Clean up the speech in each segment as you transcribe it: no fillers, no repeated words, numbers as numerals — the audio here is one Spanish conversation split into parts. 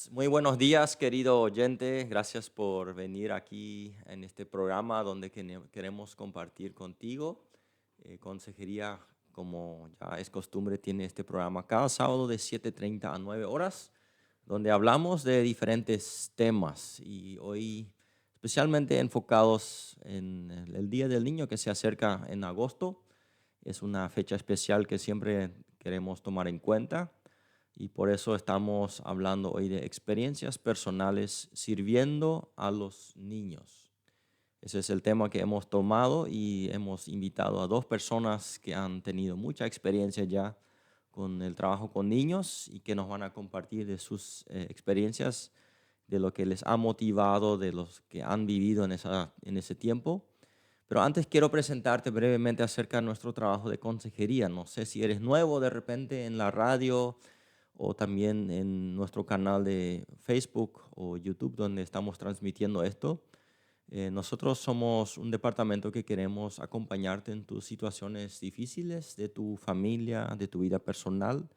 Muy buenos días, querido oyente. Gracias por venir aquí en este programa donde queremos compartir contigo. Consejería, como ya es costumbre, tiene este programa cada sábado de 7:30 a 9 horas, donde hablamos de diferentes temas y hoy especialmente enfocados en el Día del Niño que se acerca en agosto. Es una fecha especial que siempre queremos tomar en cuenta y por eso estamos hablando hoy de experiencias personales sirviendo a los niños. Ese es el tema que hemos tomado y hemos invitado a dos personas que han tenido mucha experiencia ya con el trabajo con niños y que nos van a compartir de sus experiencias, de lo que les ha motivado, de los que han vivido en ese tiempo. Pero antes quiero presentarte brevemente acerca de nuestro trabajo de consejería. No sé si eres nuevo de repente en la radio o también en nuestro canal de Facebook o YouTube donde estamos transmitiendo esto. Nosotros somos un departamento que queremos acompañarte en tus situaciones difíciles de tu familia, de tu vida personal.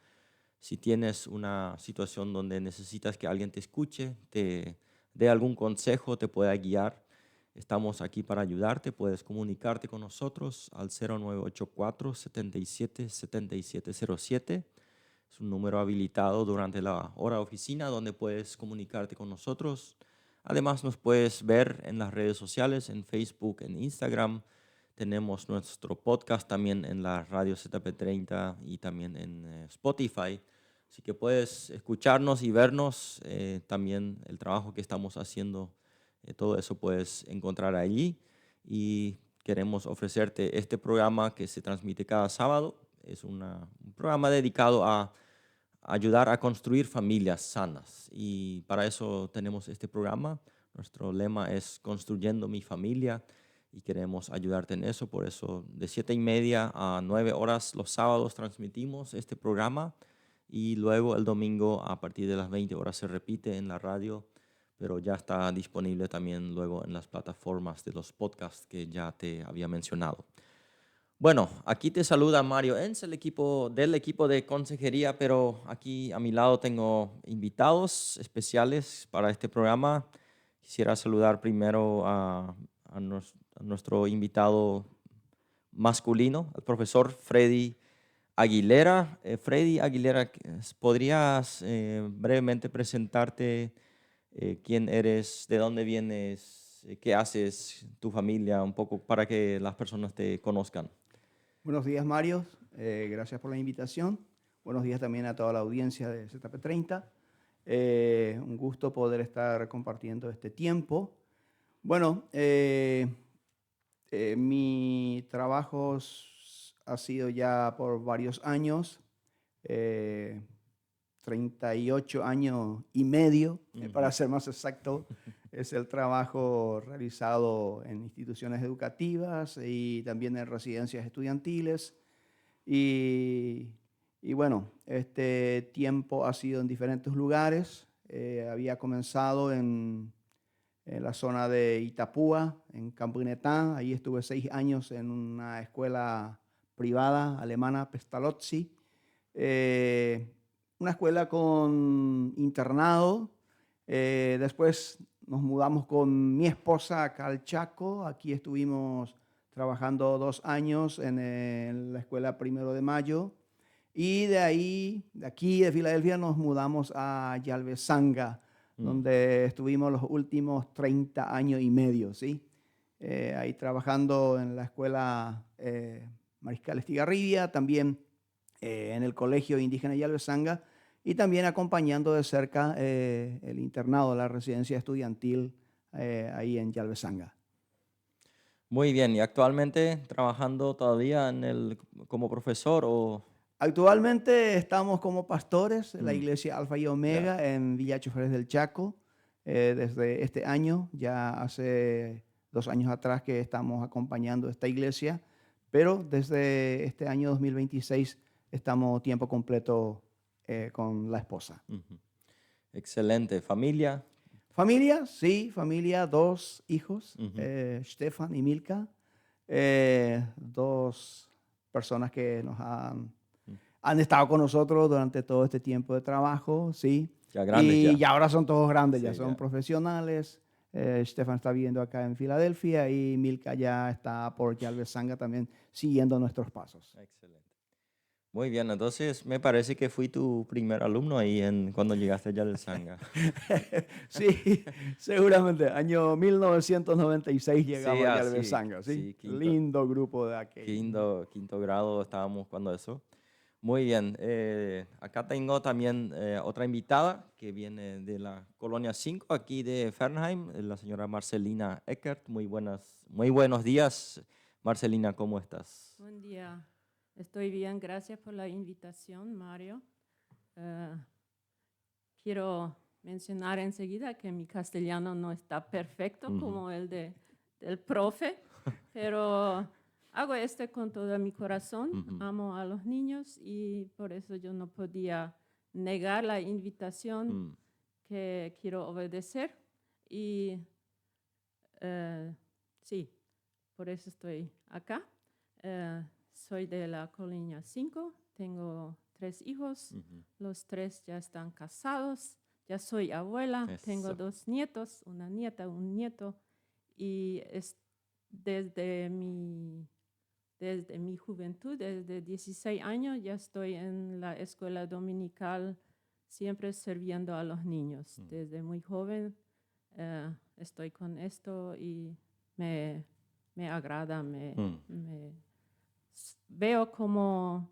Si tienes una situación donde necesitas que alguien te escuche, te dé algún consejo, te pueda guiar, estamos aquí para ayudarte. Puedes comunicarte con nosotros al 0984 77 Es un número habilitado durante la hora oficina donde puedes comunicarte con nosotros. Además, nos puedes ver en las redes sociales, en Facebook, en Instagram. Tenemos nuestro podcast también en la radio ZP30 y también en Spotify. Así que puedes escucharnos y vernos. También el trabajo que estamos haciendo, todo eso puedes encontrar allí. Y queremos ofrecerte este programa que se transmite cada sábado. Es un programa dedicado a ayudar a construir familias sanas. Y para eso tenemos este programa. Nuestro lema es Construyendo mi familia y queremos ayudarte en eso. Por eso de 7:30 a 9 horas los sábados transmitimos este programa y luego el domingo a partir de las 20 horas se repite en la radio, pero ya está disponible también luego en las plataformas de los podcasts que ya te había mencionado. Bueno, aquí te saluda Mario Enz, del equipo de consejería, pero aquí a mi lado tengo invitados especiales para este programa. Quisiera saludar primero a nuestro invitado masculino, el profesor Freddy Aguilera. Freddy Aguilera, ¿podrías brevemente presentarte quién eres, de dónde vienes, qué haces, tu familia, un poco para que las personas te conozcan? Buenos días, Mario. Gracias por la invitación. Buenos días también a toda la audiencia de ZP30. Un gusto poder estar compartiendo este tiempo. Bueno, mi trabajo ha sido ya por varios años, eh, 38 años y medio, para Ujú. ser más exacto. Es el trabajo realizado en instituciones educativas y también en residencias estudiantiles. Y, y bueno, este tiempo ha sido en diferentes lugares. Había comenzado en la zona de Itapúa, en Campinettá. Ahí estuve 6 años en una escuela privada alemana, Pestalozzi. Eh, una escuela con internado. Después nos mudamos con mi esposa acá al Chaco. Aquí estuvimos trabajando 2 años en la escuela Primero de Mayo. Y de ahí, de aquí de Filadelfia, nos mudamos a Yalvezanga, Mm. donde estuvimos los últimos 30 años y medio, ¿sí? Ahí trabajando en la escuela Mariscal Estigarribia, también en el Colegio Indígena Yalvezanga y también acompañando de cerca el internado, la residencia estudiantil ahí en Yalvezanga. Muy bien, ¿y actualmente trabajando todavía como profesor o...? Actualmente estamos como pastores en la Mm, iglesia Alfa y ya. Omega en Villa Choferes del Chaco. Desde este año, ya hace 2 años atrás que estamos acompañando esta iglesia, pero desde este año 2026 estamos tiempo completo con la esposa. Ujú. Excelente. ¿Familia? Familia, sí, familia, 2 hijos, Ujú. Stefan y Milka, dos personas que han estado con nosotros durante todo este tiempo de trabajo, sí. Ya grandes y ya. ya ahora son todos grandes, Sí, ya son ya. profesionales. Stefan está viviendo acá en Filadelfia y Milka ya está por Yalbezanga también siguiendo nuestros pasos. Excelente. Muy bien, entonces me parece que fui tu primer alumno ahí cuando llegaste allá al Sanga. Sí, seguramente. Año 1996 Sí, llegamos a así, Yalbezanga, ¿sí? sí, Lindo grupo de aquellos, ¿no? quinto grado estábamos cuando eso. Muy bien, acá tengo también otra invitada que viene de la Colonia 5, aquí de Fernheim, la señora Marcelina Eckert. Muy buenos días, Marcelina, ¿cómo estás? Buen día. Estoy bien, gracias por la invitación, Mario. Quiero mencionar enseguida que mi castellano no está perfecto como el del profe, pero hago esto con todo mi corazón. Amo a los niños y por eso yo no podía negar la invitación que quiero obedecer. Y sí, por eso estoy acá. Soy de la Colonia 5, tengo 3 hijos, los 3 ya están casados, ya soy abuela, tengo Eso. 2 nietos, una nieta, un nieto, y desde mi juventud, desde 16 años, ya estoy en la escuela dominical, siempre sirviendo a los niños. Desde muy joven estoy con esto y me agrada, veo como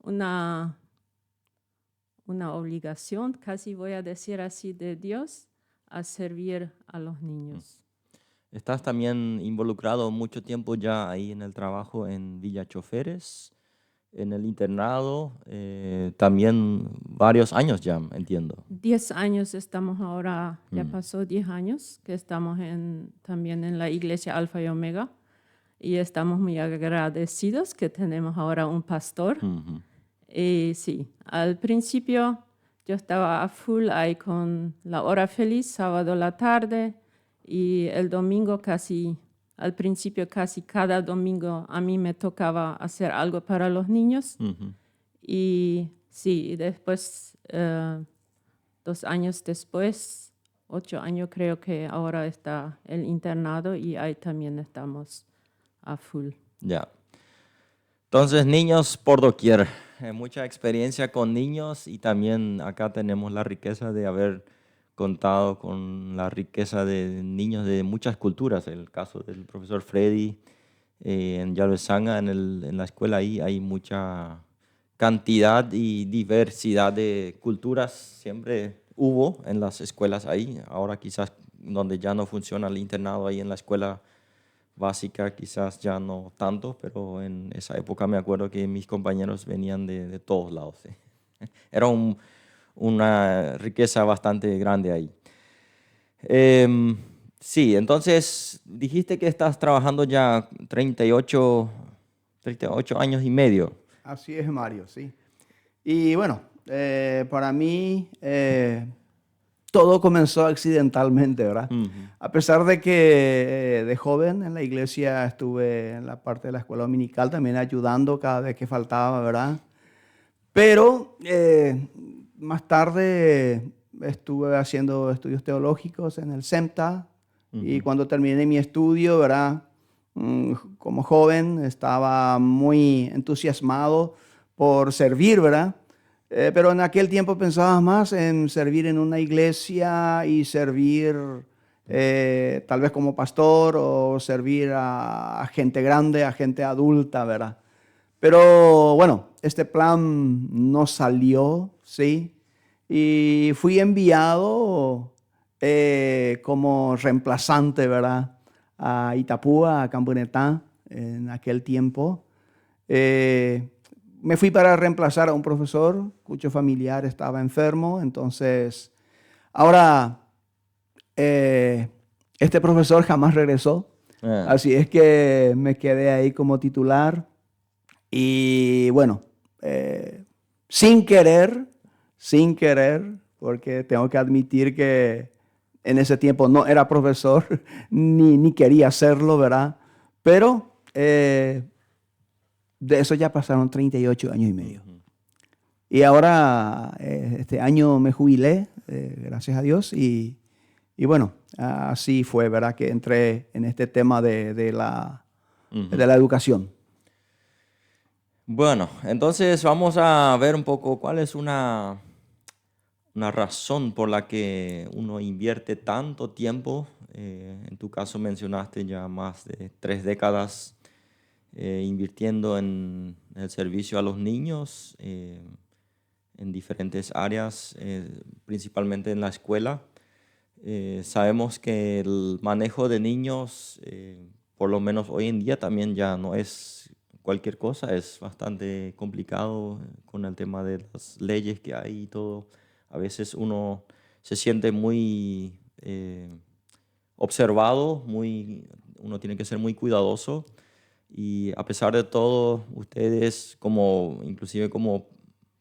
una obligación, casi voy a decir así, de Dios a servir a los niños. ¿Estás también involucrado mucho tiempo ya ahí en el trabajo en Villa Choferes, en el internado? También varios años ya, entiendo. 10 años estamos ahora, ya pasó 10 años que estamos también en la iglesia Alfa y Omega y estamos muy agradecidos que tenemos ahora un pastor. Y sí, al principio yo estaba a full ahí con la hora feliz, sábado a la tarde, y el domingo al principio casi cada domingo a mí me tocaba hacer algo para los niños. Y sí, después, 2 años después, 8 años creo que ahora está el internado y ahí también estamos a full. Ya. Entonces, niños por doquier. Mucha experiencia con niños y también acá tenemos la riqueza de haber contado con la riqueza de niños de muchas culturas. El caso del profesor Freddy en Yalbezanga, en la escuela ahí hay mucha cantidad y diversidad de culturas. Siempre hubo en las escuelas ahí. Ahora quizás donde ya no funciona el internado ahí en la escuela básica, quizás ya no tanto, pero en esa época me acuerdo que mis compañeros venían de todos lados. ¿Sí? Era una riqueza bastante grande ahí. Sí, entonces dijiste que estás trabajando ya 38 años y medio. Así es, Mario, sí. Y bueno, para mí todo comenzó accidentalmente, ¿verdad? A pesar de que de joven en la iglesia estuve en la parte de la escuela dominical también ayudando cada vez que faltaba, ¿verdad? Pero más tarde estuve haciendo estudios teológicos en el SEMTA y cuando terminé mi estudio, ¿verdad? Como joven estaba muy entusiasmado por servir, ¿verdad? Pero en aquel tiempo pensaba más en servir en una iglesia y servir tal vez como pastor o servir a gente grande, a gente adulta, ¿verdad? Pero bueno, este plan no salió, ¿sí? Y fui enviado como reemplazante, ¿verdad? A Itapúa, a Campunetá, en aquel tiempo. Me fui para reemplazar a un profesor cuyo familiar estaba enfermo. Entonces, ahora, este profesor jamás regresó. Así es que me quedé ahí como titular. Y bueno, sin querer, porque tengo que admitir que en ese tiempo no era profesor, ni quería hacerlo, ¿verdad? Pero de eso ya pasaron 38 años y medio. Y ahora, este año me jubilé gracias a Dios. Y bueno, así fue, ¿verdad? Que entré en este tema de la educación. Bueno, entonces vamos a ver un poco cuál es una razón por la que uno invierte tanto tiempo. En tu caso mencionaste ya más de 3 décadas invirtiendo en el servicio a los niños en diferentes áreas, principalmente en la escuela. Sabemos que el manejo de niños, por lo menos hoy en día, también ya no es cualquier cosa, es bastante complicado con el tema de las leyes que hay y todo. A veces uno se siente muy observado, uno tiene que ser muy cuidadoso y a pesar de todo, ustedes inclusive como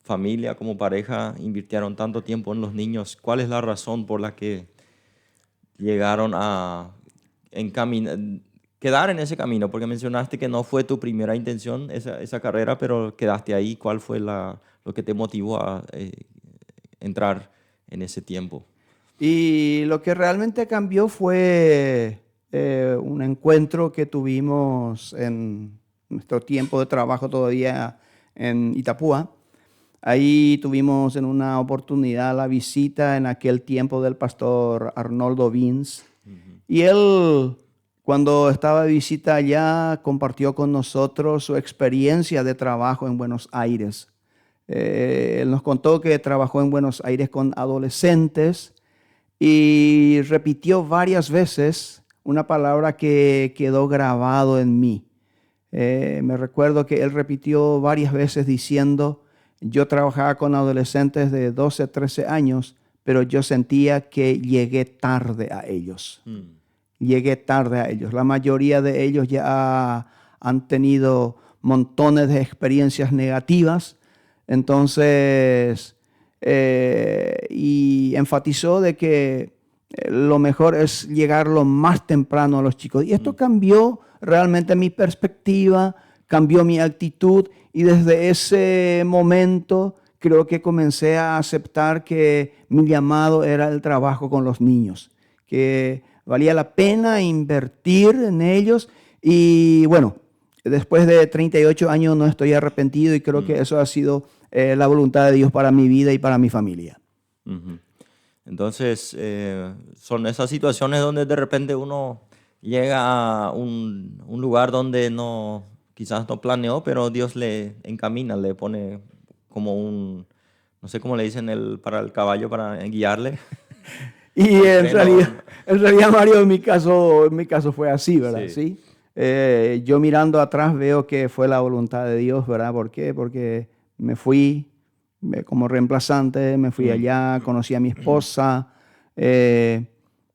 familia, como pareja, invirtieron tanto tiempo en los niños. ¿Cuál es la razón por la que llegaron a quedar en ese camino? Porque mencionaste que no fue tu primera intención esa carrera, pero quedaste ahí. ¿Cuál fue lo que te motivó a entrar en ese tiempo? Y lo que realmente cambió fue un encuentro que tuvimos en nuestro tiempo de trabajo todavía en Itapúa. Ahí tuvimos en una oportunidad la visita en aquel tiempo del pastor Arnoldo Vins. Y él, cuando estaba de visita allá, compartió con nosotros su experiencia de trabajo en Buenos Aires. Él nos contó que trabajó en Buenos Aires con adolescentes y repitió varias veces una palabra que quedó grabado en mí. Me recuerdo que él repitió varias veces diciendo: yo trabajaba con adolescentes de 12, 13 años, pero yo sentía que llegué tarde a ellos. Llegué tarde a ellos. La mayoría de ellos ya han tenido montones de experiencias negativas. Entonces, y enfatizó de que lo mejor es llegar lo más temprano a los chicos. Y esto cambió realmente mi perspectiva, cambió mi actitud, y desde ese momento creo que comencé a aceptar que mi llamado era el trabajo con los niños, que valía la pena invertir en ellos. Y bueno, después de 38 años no estoy arrepentido y creo que eso ha sido la voluntad de Dios para mi vida y para mi familia. Entonces, son esas situaciones donde de repente uno llega a un lugar donde quizás no planeó, pero Dios le encamina, le pone como no sé cómo le dicen para el caballo, para guiarle. Y en realidad, Mario, en mi caso fue así, ¿verdad? Sí. Yo mirando atrás veo que fue la voluntad de Dios, ¿verdad? ¿Por qué? Porque me fui como reemplazante, me fui allá, conocí a mi esposa,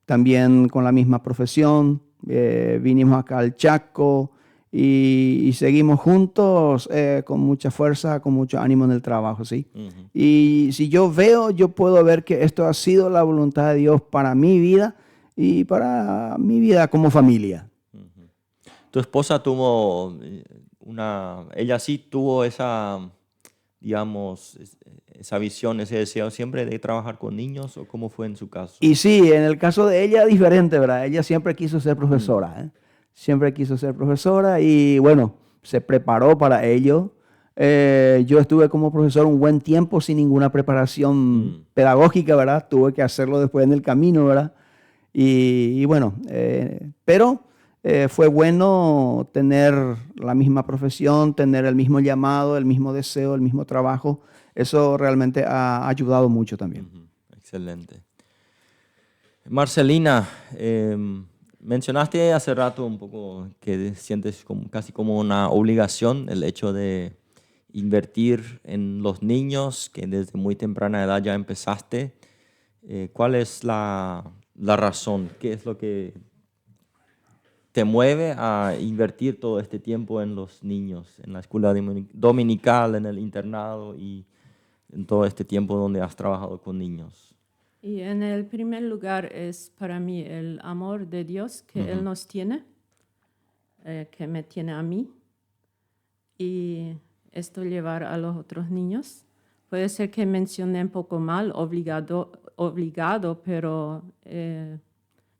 también con la misma profesión, vinimos acá al Chaco y seguimos juntos con mucha fuerza, con mucho ánimo en el trabajo, ¿sí? Y si yo puedo ver que esto ha sido la voluntad de Dios para mi vida y para mi vida como familia. Tu esposa ella sí tuvo digamos, esa visión, ese deseo siempre de trabajar con niños, ¿o cómo fue en su caso? Y sí, en el caso de ella, diferente, ¿verdad? Ella siempre quiso ser profesora, ¿eh? Siempre quiso ser profesora y bueno, se preparó para ello. Yo estuve como profesor un buen tiempo sin ninguna preparación pedagógica, ¿verdad? Tuve que hacerlo después en el camino, ¿verdad? Y bueno, pero fue bueno tener la misma profesión, tener el mismo llamado, el mismo deseo, el mismo trabajo. Eso realmente ha ayudado mucho también. Excelente. Marcelina, mencionaste hace rato un poco que sientes casi como una obligación el hecho de invertir en los niños, que desde muy temprana edad ya empezaste. ¿Cuál es la razón? ¿Qué es lo que te mueve a invertir todo este tiempo en los niños, en la escuela dominical, en el internado y en todo este tiempo donde has trabajado con niños? Y en el primer lugar es para mí el amor de Dios que Él nos tiene, que me tiene a mí, y esto llevar a los otros niños. Puede ser que mencioné un poco mal, obligado, pero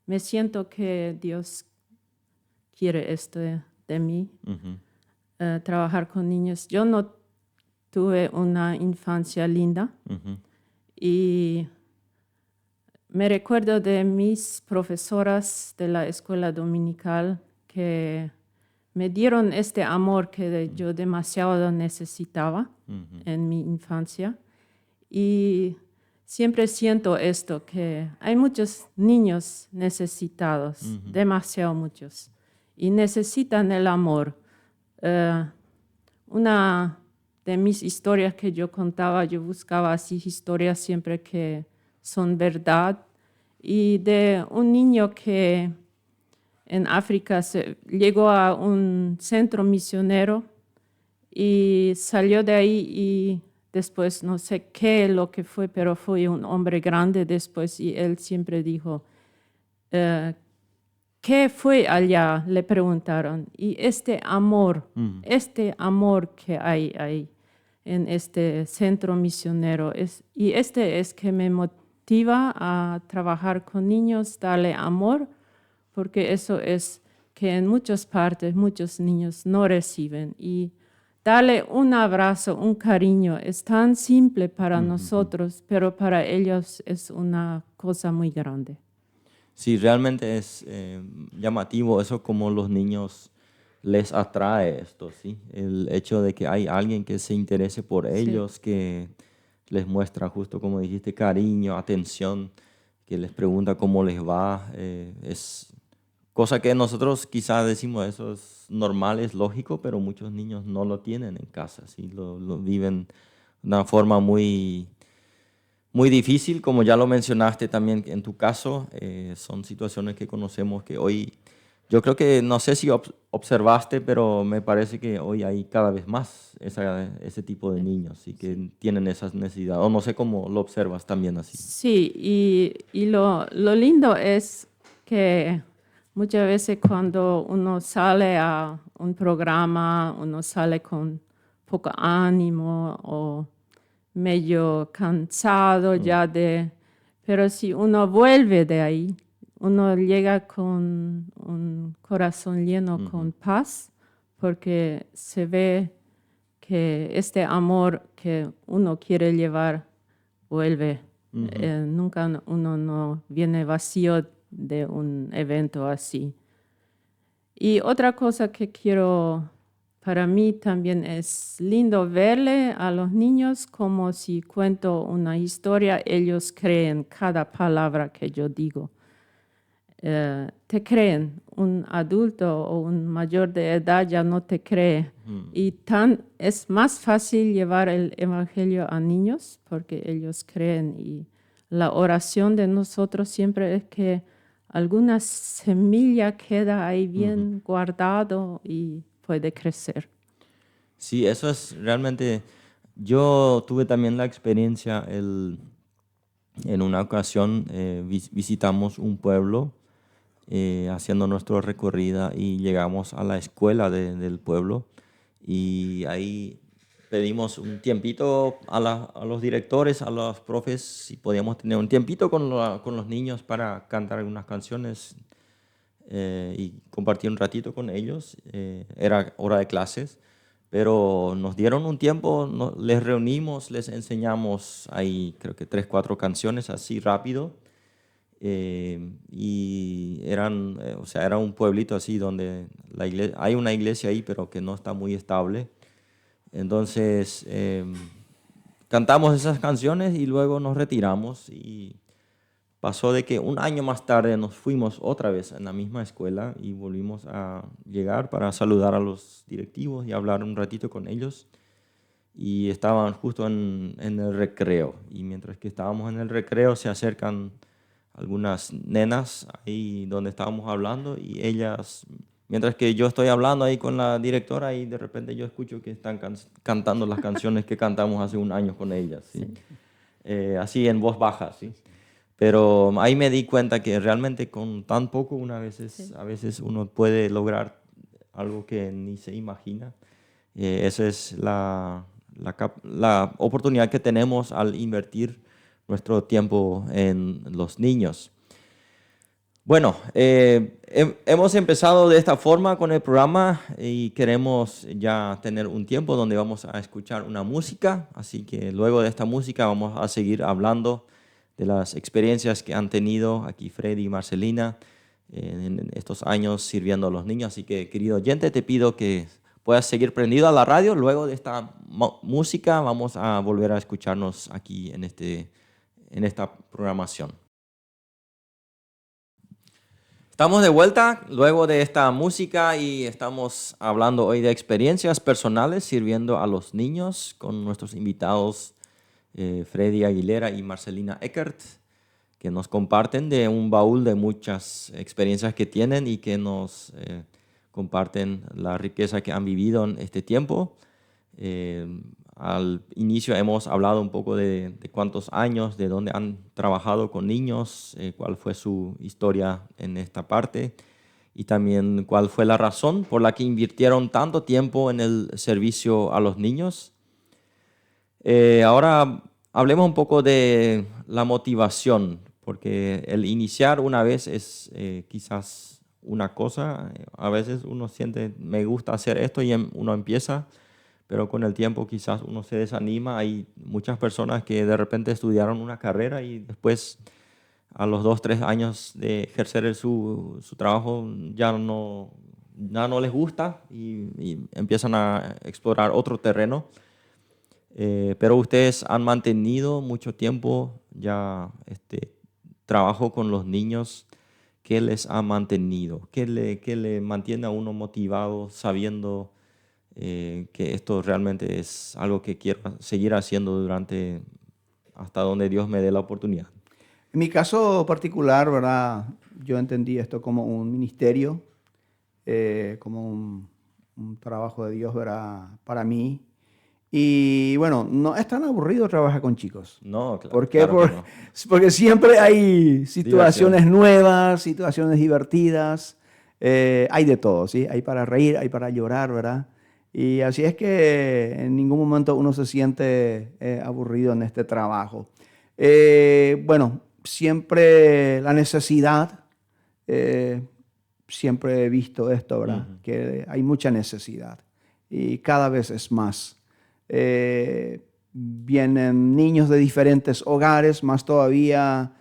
me siento que Dios quiere esto de mí, trabajar con niños. Yo no tuve una infancia linda y me recuerdo de mis profesoras de la escuela dominical que me dieron este amor que yo demasiado necesitaba en mi infancia. Y siempre siento esto, que hay muchos niños necesitados, demasiado muchos, y necesitan el amor. Una de mis historias que yo contaba, yo buscaba así historias siempre que son verdad, y de un niño que en África llegó a un centro misionero y salió de ahí y después no sé qué lo que fue, pero fue un hombre grande después y él siempre dijo, ¿qué fue allá? Le preguntaron. Y este amor que hay ahí en este centro misionero, y este es que me motiva a trabajar con niños, darle amor, porque eso es que en muchas partes muchos niños no reciben. Y darle un abrazo, un cariño, es tan simple para nosotros, pero para ellos es una cosa muy grande. Sí, realmente es llamativo eso como los niños les atrae esto, ¿sí? El hecho de que hay alguien que se interese por ellos, que les muestra justo como dijiste, cariño, atención, que les pregunta cómo les va, es cosa que nosotros quizás decimos eso es normal, es lógico, pero muchos niños no lo tienen en casa, ¿sí? Lo viven de una forma muy, muy difícil, como ya lo mencionaste también en tu caso. Son situaciones que conocemos que hoy, yo creo que, no sé si observaste, pero me parece que hoy hay cada vez más ese tipo de niños, ¿sí? Que tienen esas necesidades, o no sé cómo lo observas también así. Sí, y lo lindo es que muchas veces cuando uno sale a un programa, uno sale con poco ánimo o medio cansado ya pero si uno vuelve de ahí, uno llega con un corazón lleno con paz, porque se ve que este amor que uno quiere llevar vuelve. Nunca uno no viene vacío de un evento así. Y otra cosa que quiero, para mí también es lindo verle a los niños como si cuento una historia, ellos creen cada palabra que yo digo. Te creen, un adulto o un mayor de edad ya no te cree. Y es más fácil llevar el evangelio a niños porque ellos creen. Y la oración de nosotros siempre es que alguna semilla queda ahí bien guardado y puede crecer. Sí, eso es realmente, yo tuve también la experiencia, en una ocasión visitamos un pueblo haciendo nuestro recorrido y llegamos a la escuela del pueblo y ahí pedimos un tiempito a los directores, a los profes, si podíamos tener un tiempito con los niños para cantar algunas canciones y compartir un ratito con ellos. Era hora de clases, pero nos dieron un tiempo, les reunimos, les enseñamos ahí creo que 3, 4 canciones así rápido. Y o sea, era un pueblito así donde hay una iglesia ahí, pero que no está muy estable. Entonces, cantamos esas canciones y luego nos retiramos. Y pasó de que un año más tarde nos fuimos otra vez en la misma escuela y volvimos a llegar para saludar a los directivos y hablar un ratito con ellos. Y estaban justo en el recreo. Y mientras que estábamos en el recreo se acercan algunas nenas ahí donde estábamos hablando y ellas, mientras que yo estoy hablando ahí con la directora y de repente yo escucho que están cantando las canciones que cantamos hace un año con ellas, ¿sí? Así en voz baja, ¿sí? Pero ahí me di cuenta que realmente con tan poco a veces uno puede lograr algo que ni se imagina. Esa es la oportunidad que tenemos al invertir nuestro tiempo en los niños. Bueno, hemos empezado de esta forma con el programa y queremos ya tener un tiempo donde vamos a escuchar una música, así que luego de esta música vamos a seguir hablando de las experiencias que han tenido aquí Freddy y Marcelina en estos años sirviendo a los niños. Así que, querido oyente, te pido que puedas seguir prendido a la radio. Luego de esta música vamos a volver a escucharnos aquí en esta programación. Estamos de vuelta luego de esta música y estamos hablando hoy de experiencias personales sirviendo a los niños con nuestros invitados Freddy Aguilera y Marcelina Eckert, que nos comparten de un baúl de muchas experiencias que tienen y que nos comparten la riqueza que han vivido en este tiempo. Al inicio hemos hablado un poco de cuántos años, de dónde han trabajado con niños, cuál fue su historia en esta parte y también cuál fue la razón por la que invirtieron tanto tiempo en el servicio a los niños. Ahora hablemos un poco de la motivación, porque el iniciar una vez es quizás una cosa. A veces uno siente, me gusta hacer esto y uno empieza, pero con el tiempo quizás uno se desanima. Hay muchas personas que de repente estudiaron una carrera y después a los 2, 3 años de ejercer su trabajo ya no les gusta y empiezan a explorar otro terreno. Pero ustedes han mantenido mucho tiempo ya este trabajo con los niños. ¿Qué les ha mantenido? ¿Qué le mantiene a uno motivado sabiendo que esto realmente es algo que quiero seguir haciendo hasta donde Dios me dé la oportunidad? En mi caso particular, ¿verdad? Yo entendí esto como un ministerio, como un trabajo de Dios, ¿verdad? Para mí. Y bueno, no es tan aburrido trabajar con chicos. No, claro. ¿Por qué? Claro que no. Porque siempre hay situaciones nuevas, situaciones divertidas. Hay de todo, ¿sí? Hay para reír, hay para llorar, ¿verdad? Y así es que en ningún momento uno se siente aburrido en este trabajo. Bueno, siempre la necesidad, siempre he visto esto, ¿verdad? Uh-huh. Que hay mucha necesidad y cada vez es más. Vienen niños de diferentes hogares, más todavía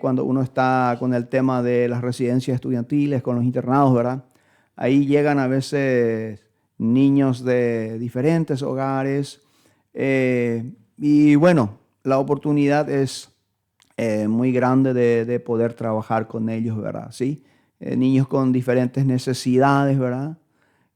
cuando uno está con el tema de las residencias estudiantiles, con los internados, ¿verdad? Ahí llegan a veces niños de diferentes hogares y bueno, la oportunidad es muy grande de poder trabajar con ellos, ¿verdad? ¿Sí? Niños con diferentes necesidades, ¿verdad?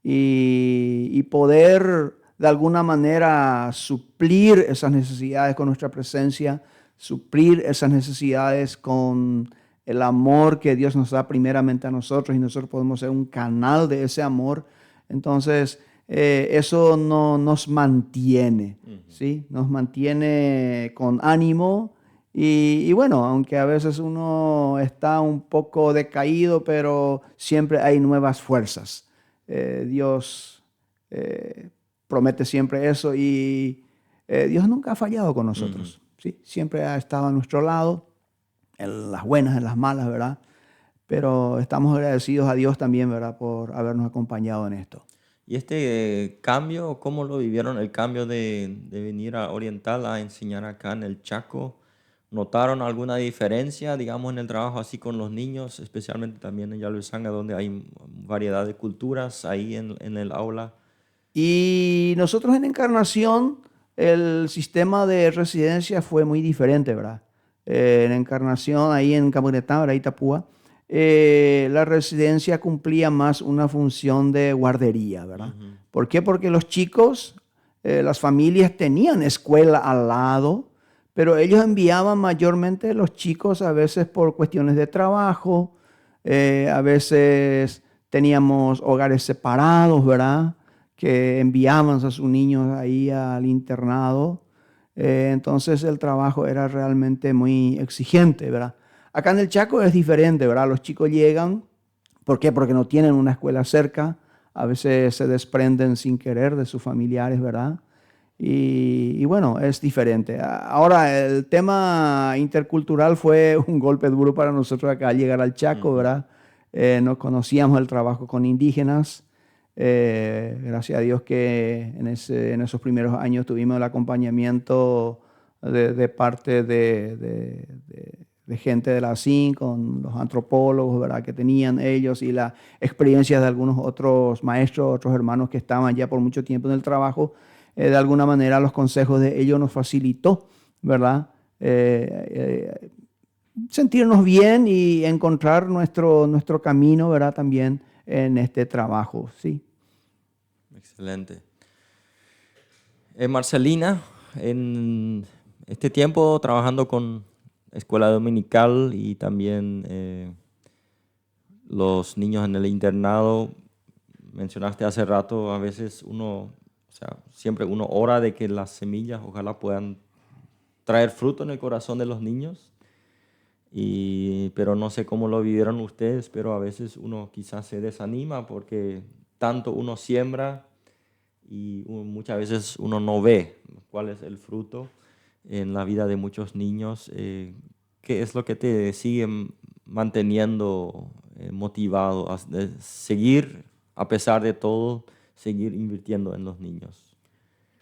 Y poder de alguna manera suplir esas necesidades con nuestra presencia, suplir esas necesidades con el amor que Dios nos da primeramente a nosotros y nosotros podemos ser un canal de ese amor. Entonces, eso nos mantiene, ¿sí? Nos mantiene con ánimo y bueno, aunque a veces uno está un poco decaído, pero siempre hay nuevas fuerzas. Dios promete siempre eso y Dios nunca ha fallado con nosotros. ¿Sí? Siempre ha estado a nuestro lado, en las buenas, en las malas, ¿verdad? Pero estamos agradecidos a Dios también, ¿verdad? Por habernos acompañado en esto. ¿Y este cambio, cómo lo vivieron? El cambio de venir a Oriental a enseñar acá en el Chaco. ¿Notaron alguna diferencia, digamos, en el trabajo así con los niños, especialmente también en Yaluzanga, donde hay variedad de culturas ahí en el aula? Y nosotros en Encarnación, el sistema de residencia fue muy diferente, ¿verdad? En Encarnación, ahí en Camuretá, ¿verdad? Itapúa, la residencia cumplía más una función de guardería, ¿verdad? Uh-huh. ¿Por qué? Porque los chicos, las familias tenían escuela al lado, pero ellos enviaban mayormente los chicos a veces por cuestiones de trabajo, a veces teníamos hogares separados, ¿verdad? Que enviaban a sus niños ahí al internado. Entonces el trabajo era realmente muy exigente, ¿verdad? Acá en el Chaco es diferente, ¿verdad? Los chicos llegan, ¿por qué? Porque no tienen una escuela cerca, a veces se desprenden sin querer de sus familiares, ¿verdad? y bueno, es diferente. Ahora, el tema intercultural fue un golpe duro para nosotros acá al llegar al Chaco, ¿verdad? No conocíamos el trabajo con indígenas. Gracias a Dios que en esos primeros años tuvimos el acompañamiento de parte de gente de la CIN, con los antropólogos, ¿verdad?, que tenían ellos, y la experiencia de algunos otros maestros, otros hermanos que estaban ya por mucho tiempo en el trabajo. De alguna manera los consejos de ellos nos facilitó, ¿verdad?, sentirnos bien y encontrar nuestro camino, ¿verdad?, también en este trabajo, sí. Excelente. Marcelina, en este tiempo trabajando con escuela dominical y también los niños en el internado, mencionaste hace rato, a veces siempre uno ora de que las semillas ojalá puedan traer fruto en el corazón de los niños, pero no sé cómo lo vivieron ustedes, pero a veces uno quizás se desanima porque tanto uno siembra y muchas veces uno no ve cuál es el fruto en la vida de muchos niños. ¿Qué es lo que te sigue manteniendo motivado a seguir, a pesar de todo, seguir invirtiendo en los niños?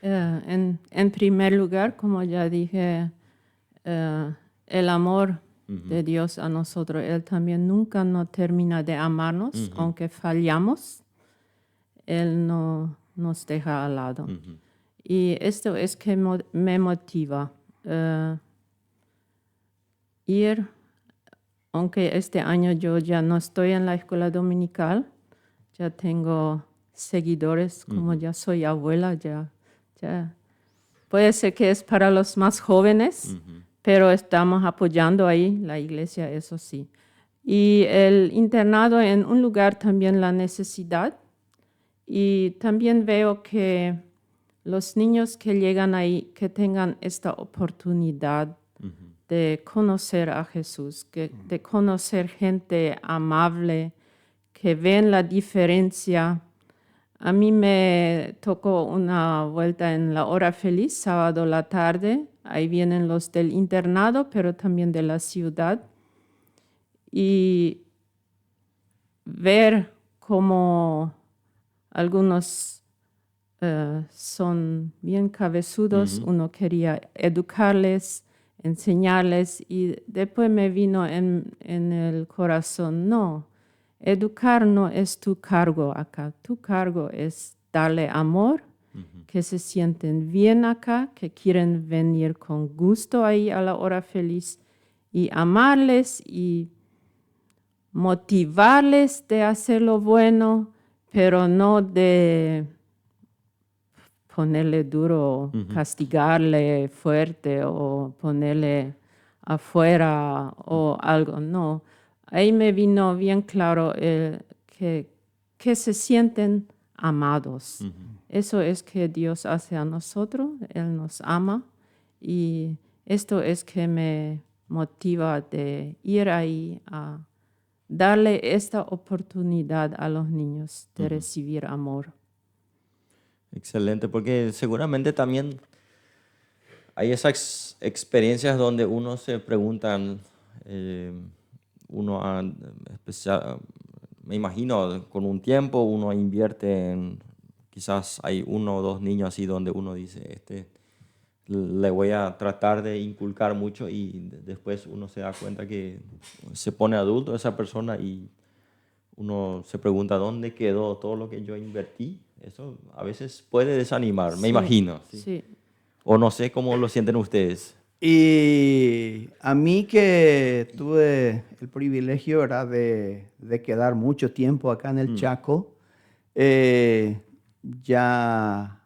En primer lugar, como ya dije, el amor de Dios a nosotros. Él también nunca no termina de amarnos, aunque fallamos. Él no nos deja al lado. Y esto es que me motiva. Ir, aunque este año yo ya no estoy en la escuela dominical, ya tengo seguidores, como ya soy abuela, ya puede ser que es para los más jóvenes, pero estamos apoyando ahí la iglesia, eso sí. Y el internado en un lugar también la necesidad. Y también veo que los niños que llegan ahí, que tengan esta oportunidad de conocer a Jesús, de conocer gente amable, que ven la diferencia. A mí me tocó una vuelta en la hora feliz, sábado la tarde. Ahí vienen los del internado, pero también de la ciudad. Y ver cómo algunos son bien cabezudos, uno quería educarles, enseñarles, y después me vino en el corazón, no, educar no es tu cargo acá, tu cargo es darle amor, que se sienten bien acá, que quieren venir con gusto ahí a la hora feliz, y amarles y motivarles de hacer lo bueno, pero no de ponerle duro, castigarle fuerte o ponerle afuera o algo. No, ahí me vino bien claro que se sienten amados. Eso es que Dios hace a nosotros, Él nos ama, y esto es que me motiva de ir ahí a darle esta oportunidad a los niños de recibir amor. Excelente, porque seguramente también hay esas experiencias donde uno se pregunta, me imagino, con un tiempo uno invierte en, quizás hay 1 o 2 niños así donde uno dice, le voy a tratar de inculcar mucho, y después uno se da cuenta que se pone adulto esa persona y uno se pregunta dónde quedó todo lo que yo invertí. Eso a veces puede desanimar, Sí, me imagino. ¿Sí? Sí. O no sé cómo lo sienten ustedes. Y a mí que tuve el privilegio, ¿verdad?, de quedar mucho tiempo acá en el Chaco, ya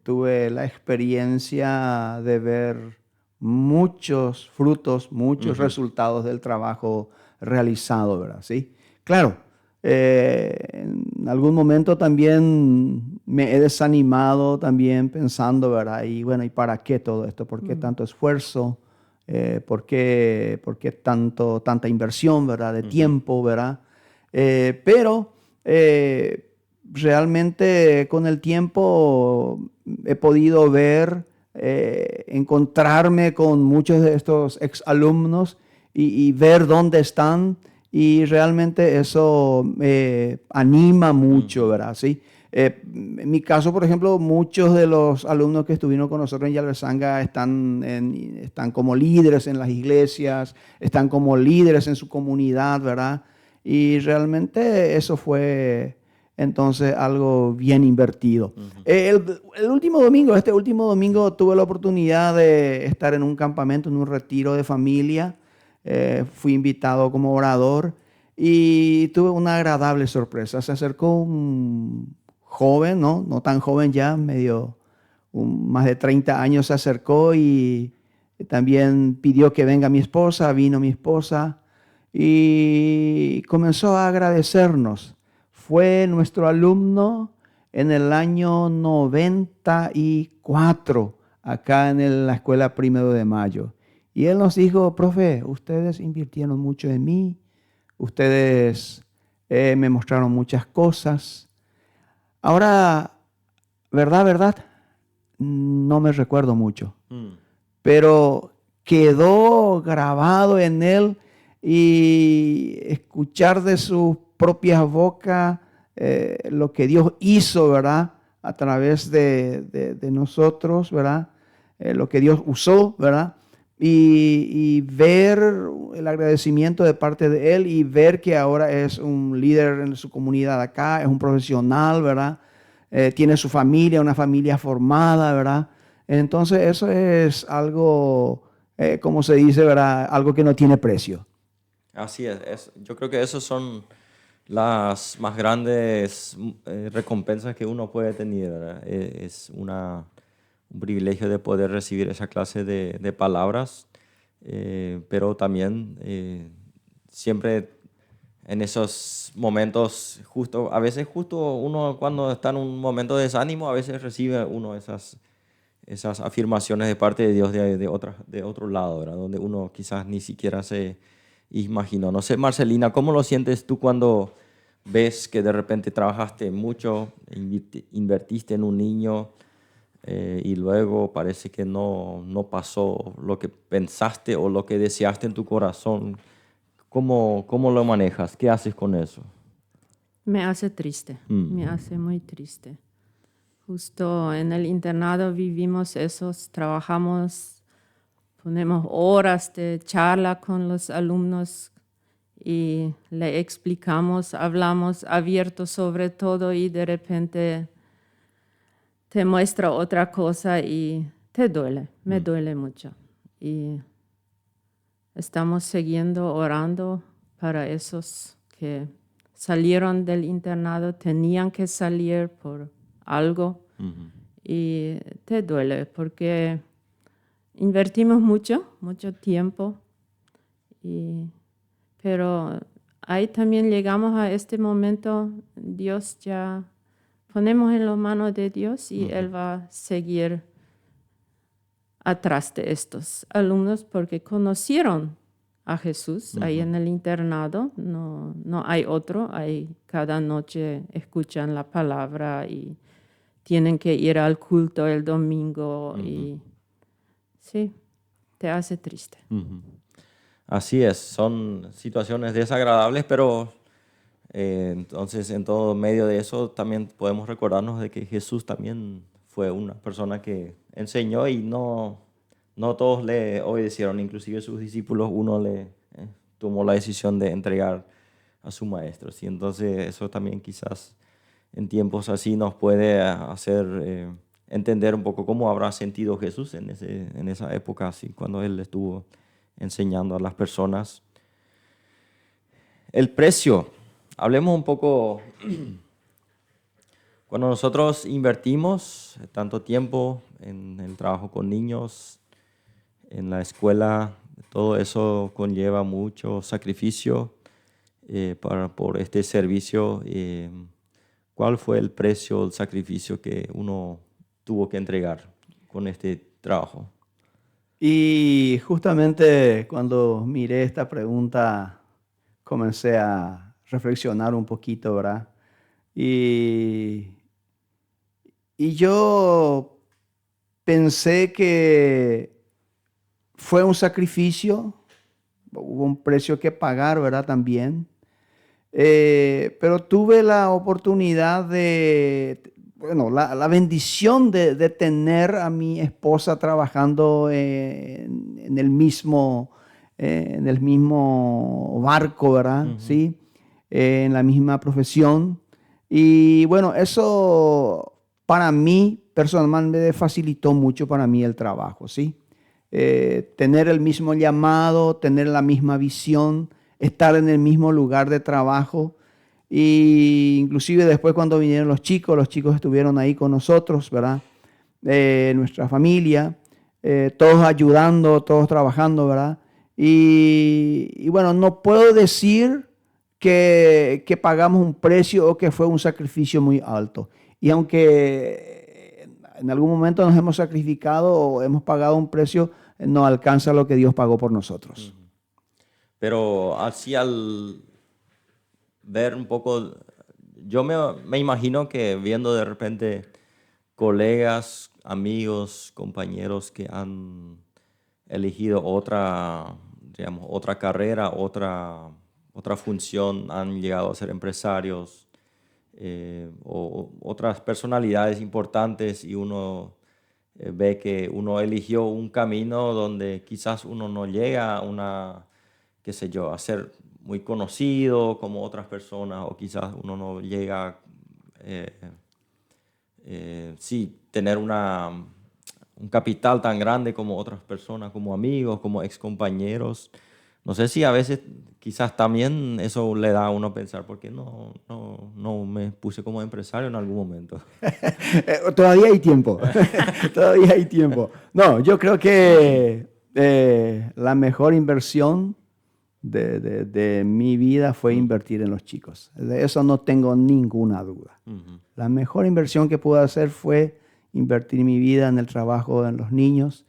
tuve la experiencia de ver muchos frutos, muchos resultados del trabajo realizado, ¿verdad? ¿Sí? Claro, en algún momento también me he desanimado también pensando, ¿verdad? Y bueno, ¿y para qué todo esto? ¿Por qué tanto esfuerzo? ¿Por qué tanta inversión, ¿verdad?, de tiempo, ¿verdad? Pero realmente con el tiempo he podido ver, encontrarme con muchos de estos exalumnos y ver dónde están, y realmente eso me anima mucho, ¿verdad? ¿Sí? En mi caso, por ejemplo, muchos de los alumnos que estuvieron con nosotros en Yalbezanga están como líderes en las iglesias, están como líderes en su comunidad, ¿verdad? Y realmente eso fue entonces algo bien invertido. El último domingo, este último domingo, tuve la oportunidad de estar en un campamento, en un retiro de familia. Fui invitado como orador y tuve una agradable sorpresa. Se acercó un joven, no tan joven ya, más de 30 años, se acercó y también pidió que venga mi esposa. Vino mi esposa y comenzó a agradecernos. Fue nuestro alumno en el año 94 acá en la escuela 1 de Mayo. Y él nos dijo: profe, ustedes invirtieron mucho en mí, ustedes me mostraron muchas cosas. Ahora, verdad, no me recuerdo mucho, pero quedó grabado en él, y escuchar de sus propias bocas lo que Dios hizo, ¿verdad? A través de nosotros, ¿verdad? Lo que Dios usó, ¿verdad? Y ver el agradecimiento de parte de él, y ver que ahora es un líder en su comunidad acá, es un profesional, ¿verdad? Tiene su familia, una familia formada, ¿verdad? Entonces eso es algo, como se dice, ¿verdad? Algo que no tiene precio. Así yo creo que esos son las más grandes recompensas que uno puede tener, ¿verdad? Es un privilegio de poder recibir esa clase de palabras, pero también siempre en esos momentos, a veces justo uno cuando está en un momento de desánimo, a veces recibe uno esas afirmaciones de parte de Dios de otro lado, ¿verdad? Donde uno quizás ni siquiera se imaginó. No sé, Marcelina, ¿cómo lo sientes tú cuando ves que de repente trabajaste mucho, invertiste en un niño y luego parece que no pasó lo que pensaste o lo que deseaste en tu corazón? ¿Cómo lo manejas? ¿Qué haces con eso? Me hace triste, me hace muy triste. Justo en el internado vivimos esos, trabajamos, ponemos horas de charla con los alumnos y le explicamos, hablamos abierto sobre todo, y de repente te muestra otra cosa y te duele, me duele mucho. Y estamos siguiendo orando para esos que salieron del internado, tenían que salir por algo. Y te duele porque invertimos mucho tiempo, pero ahí también llegamos a este momento. Dios ya ponemos en las manos de Dios, y Él va a seguir atrás de estos alumnos porque conocieron a Jesús ahí en el internado. No hay otro, cada noche escuchan la palabra y tienen que ir al culto el domingo. Y sí, te hace triste. Así es, son situaciones desagradables, pero entonces en todo medio de eso también podemos recordarnos de que Jesús también fue una persona que enseñó y no todos le obedecieron, inclusive sus discípulos, uno le tomó la decisión de entregar a su maestro. ¿Sí? Entonces eso también quizás en tiempos así nos puede hacer entender un poco cómo habrá sentido Jesús en esa época, así, cuando él estuvo enseñando a las personas. El precio. Hablemos un poco, cuando nosotros invertimos tanto tiempo en el trabajo con niños, en la escuela, todo eso conlleva mucho sacrificio por este servicio. ¿Cuál fue el precio, el sacrificio que uno tuvo que entregar con este trabajo? Y justamente cuando miré esta pregunta, comencé a reflexionar un poquito, ¿verdad? Y yo pensé que fue un sacrificio, hubo un precio que pagar, ¿verdad? También. Pero tuve la oportunidad bueno, la bendición de tener a mi esposa trabajando en en el mismo barco, ¿verdad? Sí, en la misma profesión. Y bueno, eso para mí personalmente facilitó mucho para mí el trabajo, ¿sí? Tener el mismo llamado, tener la misma visión, estar en el mismo lugar de trabajo. Y inclusive después cuando vinieron los chicos estuvieron ahí con nosotros, ¿verdad? Nuestra familia, todos ayudando, todos trabajando, ¿verdad? Y bueno, no puedo decir que pagamos un precio o que fue un sacrificio muy alto. Y aunque en algún momento nos hemos sacrificado o hemos pagado un precio, no alcanza lo que Dios pagó por nosotros. Pero así al ver un poco, yo me imagino que viendo de repente colegas, amigos, compañeros que han elegido otra, digamos, otra carrera, otra función, han llegado a ser empresarios o otras personalidades importantes y uno ve que uno eligió un camino donde quizás uno no llega a una, qué sé yo, a ser muy conocido como otras personas o quizás uno no llega, sí, tener un capital tan grande como otras personas, como amigos, como excompañeros. No sé si a veces quizás también eso le da a uno a pensar, ¿por qué no me puse como empresario en algún momento? Todavía hay tiempo, todavía hay tiempo. No, yo creo que la mejor inversión de mi vida fue invertir en los chicos. De eso no tengo ninguna duda. La mejor inversión que pude hacer fue invertir mi vida en el trabajo en los niños.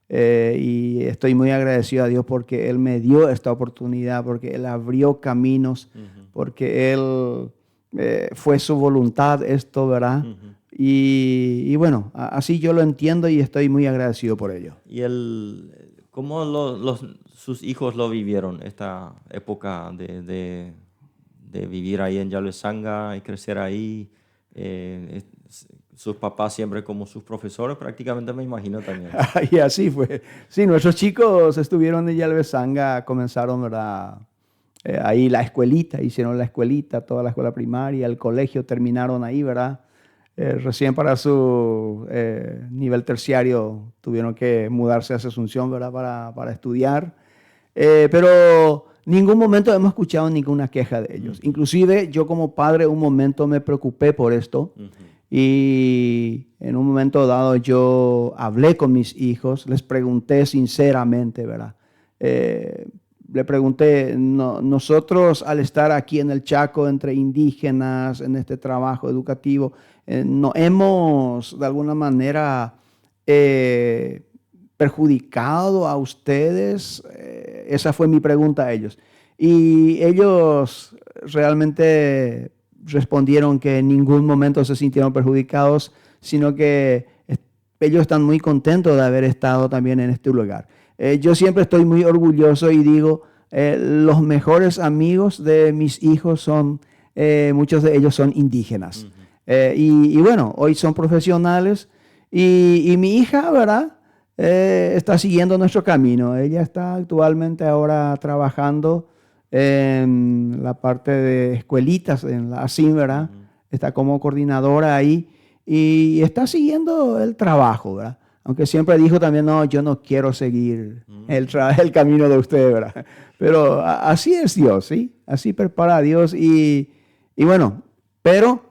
Y estoy muy agradecido a Dios porque Él me dio esta oportunidad, porque Él abrió caminos, porque Él fue su voluntad esto, ¿verdad? Y bueno, así yo lo entiendo y estoy muy agradecido por ello. ¿Y cómo sus hijos lo vivieron, esta época de vivir ahí en Yalesanga y crecer ahí? Sus papás siempre como sus profesores, prácticamente me imagino también. Y así fue. Sí, nuestros chicos estuvieron en Yalvesanga, comenzaron, ¿verdad? Ahí la escuelita, hicieron la escuelita, toda la escuela primaria, el colegio, terminaron ahí, ¿verdad? Recién para su nivel terciario tuvieron que mudarse a Asunción, ¿verdad? Para estudiar. Pero ningún momento hemos escuchado ninguna queja de ellos. Inclusive yo como padre un momento me preocupé por esto. Y en un momento dado yo hablé con mis hijos, les pregunté sinceramente, ¿verdad? Le pregunté, nosotros al estar aquí en el Chaco entre indígenas, en este trabajo educativo, ¿no hemos de alguna manera perjudicado a ustedes? Esa fue mi pregunta a ellos. Y ellos realmente respondieron que en ningún momento se sintieron perjudicados, sino que ellos están muy contentos de haber estado también en este lugar. Yo siempre estoy muy orgulloso y digo, los mejores amigos de mis hijos son, muchos de ellos son indígenas. Y bueno, hoy son profesionales y mi hija, ¿verdad? Está siguiendo nuestro camino. Ella está actualmente ahora trabajando en la parte de escuelitas, en la ASIM, ¿verdad? Está como coordinadora ahí y está siguiendo el trabajo, ¿verdad? Aunque siempre dijo también, no, yo no quiero seguir el camino de usted, ¿verdad? Pero así es Dios, ¿sí? Así prepara a Dios y bueno, pero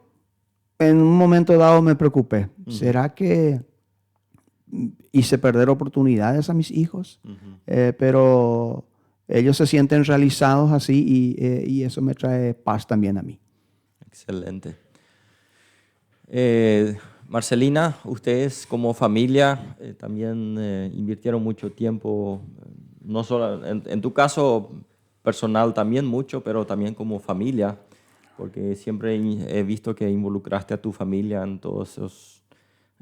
en un momento dado me preocupé. ¿Será que hice perder oportunidades a mis hijos? Pero ellos se sienten realizados así y eso me trae paz también a mí. Excelente. Marcelina, ustedes como familia también invirtieron mucho tiempo, no solo en tu caso personal también mucho, pero también como familia, porque siempre he visto que involucraste a tu familia en todos esos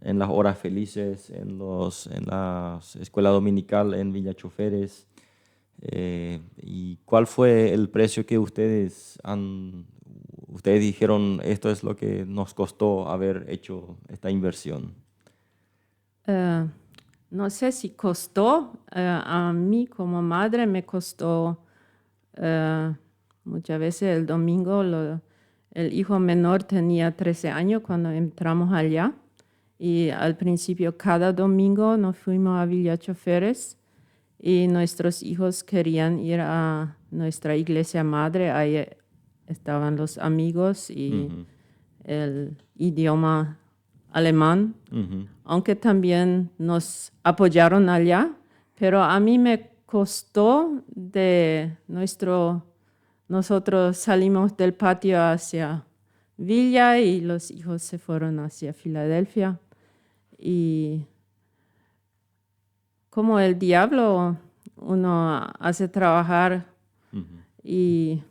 en las horas felices, en la escuela dominical en Villa Choferes. ¿Y cuál fue el precio que ustedes dijeron, esto es lo que nos costó haber hecho esta inversión? No sé si costó, a mí como madre me costó muchas veces el domingo. El hijo menor tenía 13 años cuando entramos allá y al principio cada domingo nos fuimos a Villa Choferes y nuestros hijos querían ir a nuestra iglesia madre. Ahí estaban los amigos y el idioma alemán, aunque también nos apoyaron allá, pero a mí me costó nosotros salimos del patio hacia Villa y los hijos se fueron hacia Filadelfia. Y como el diablo uno hace trabajar y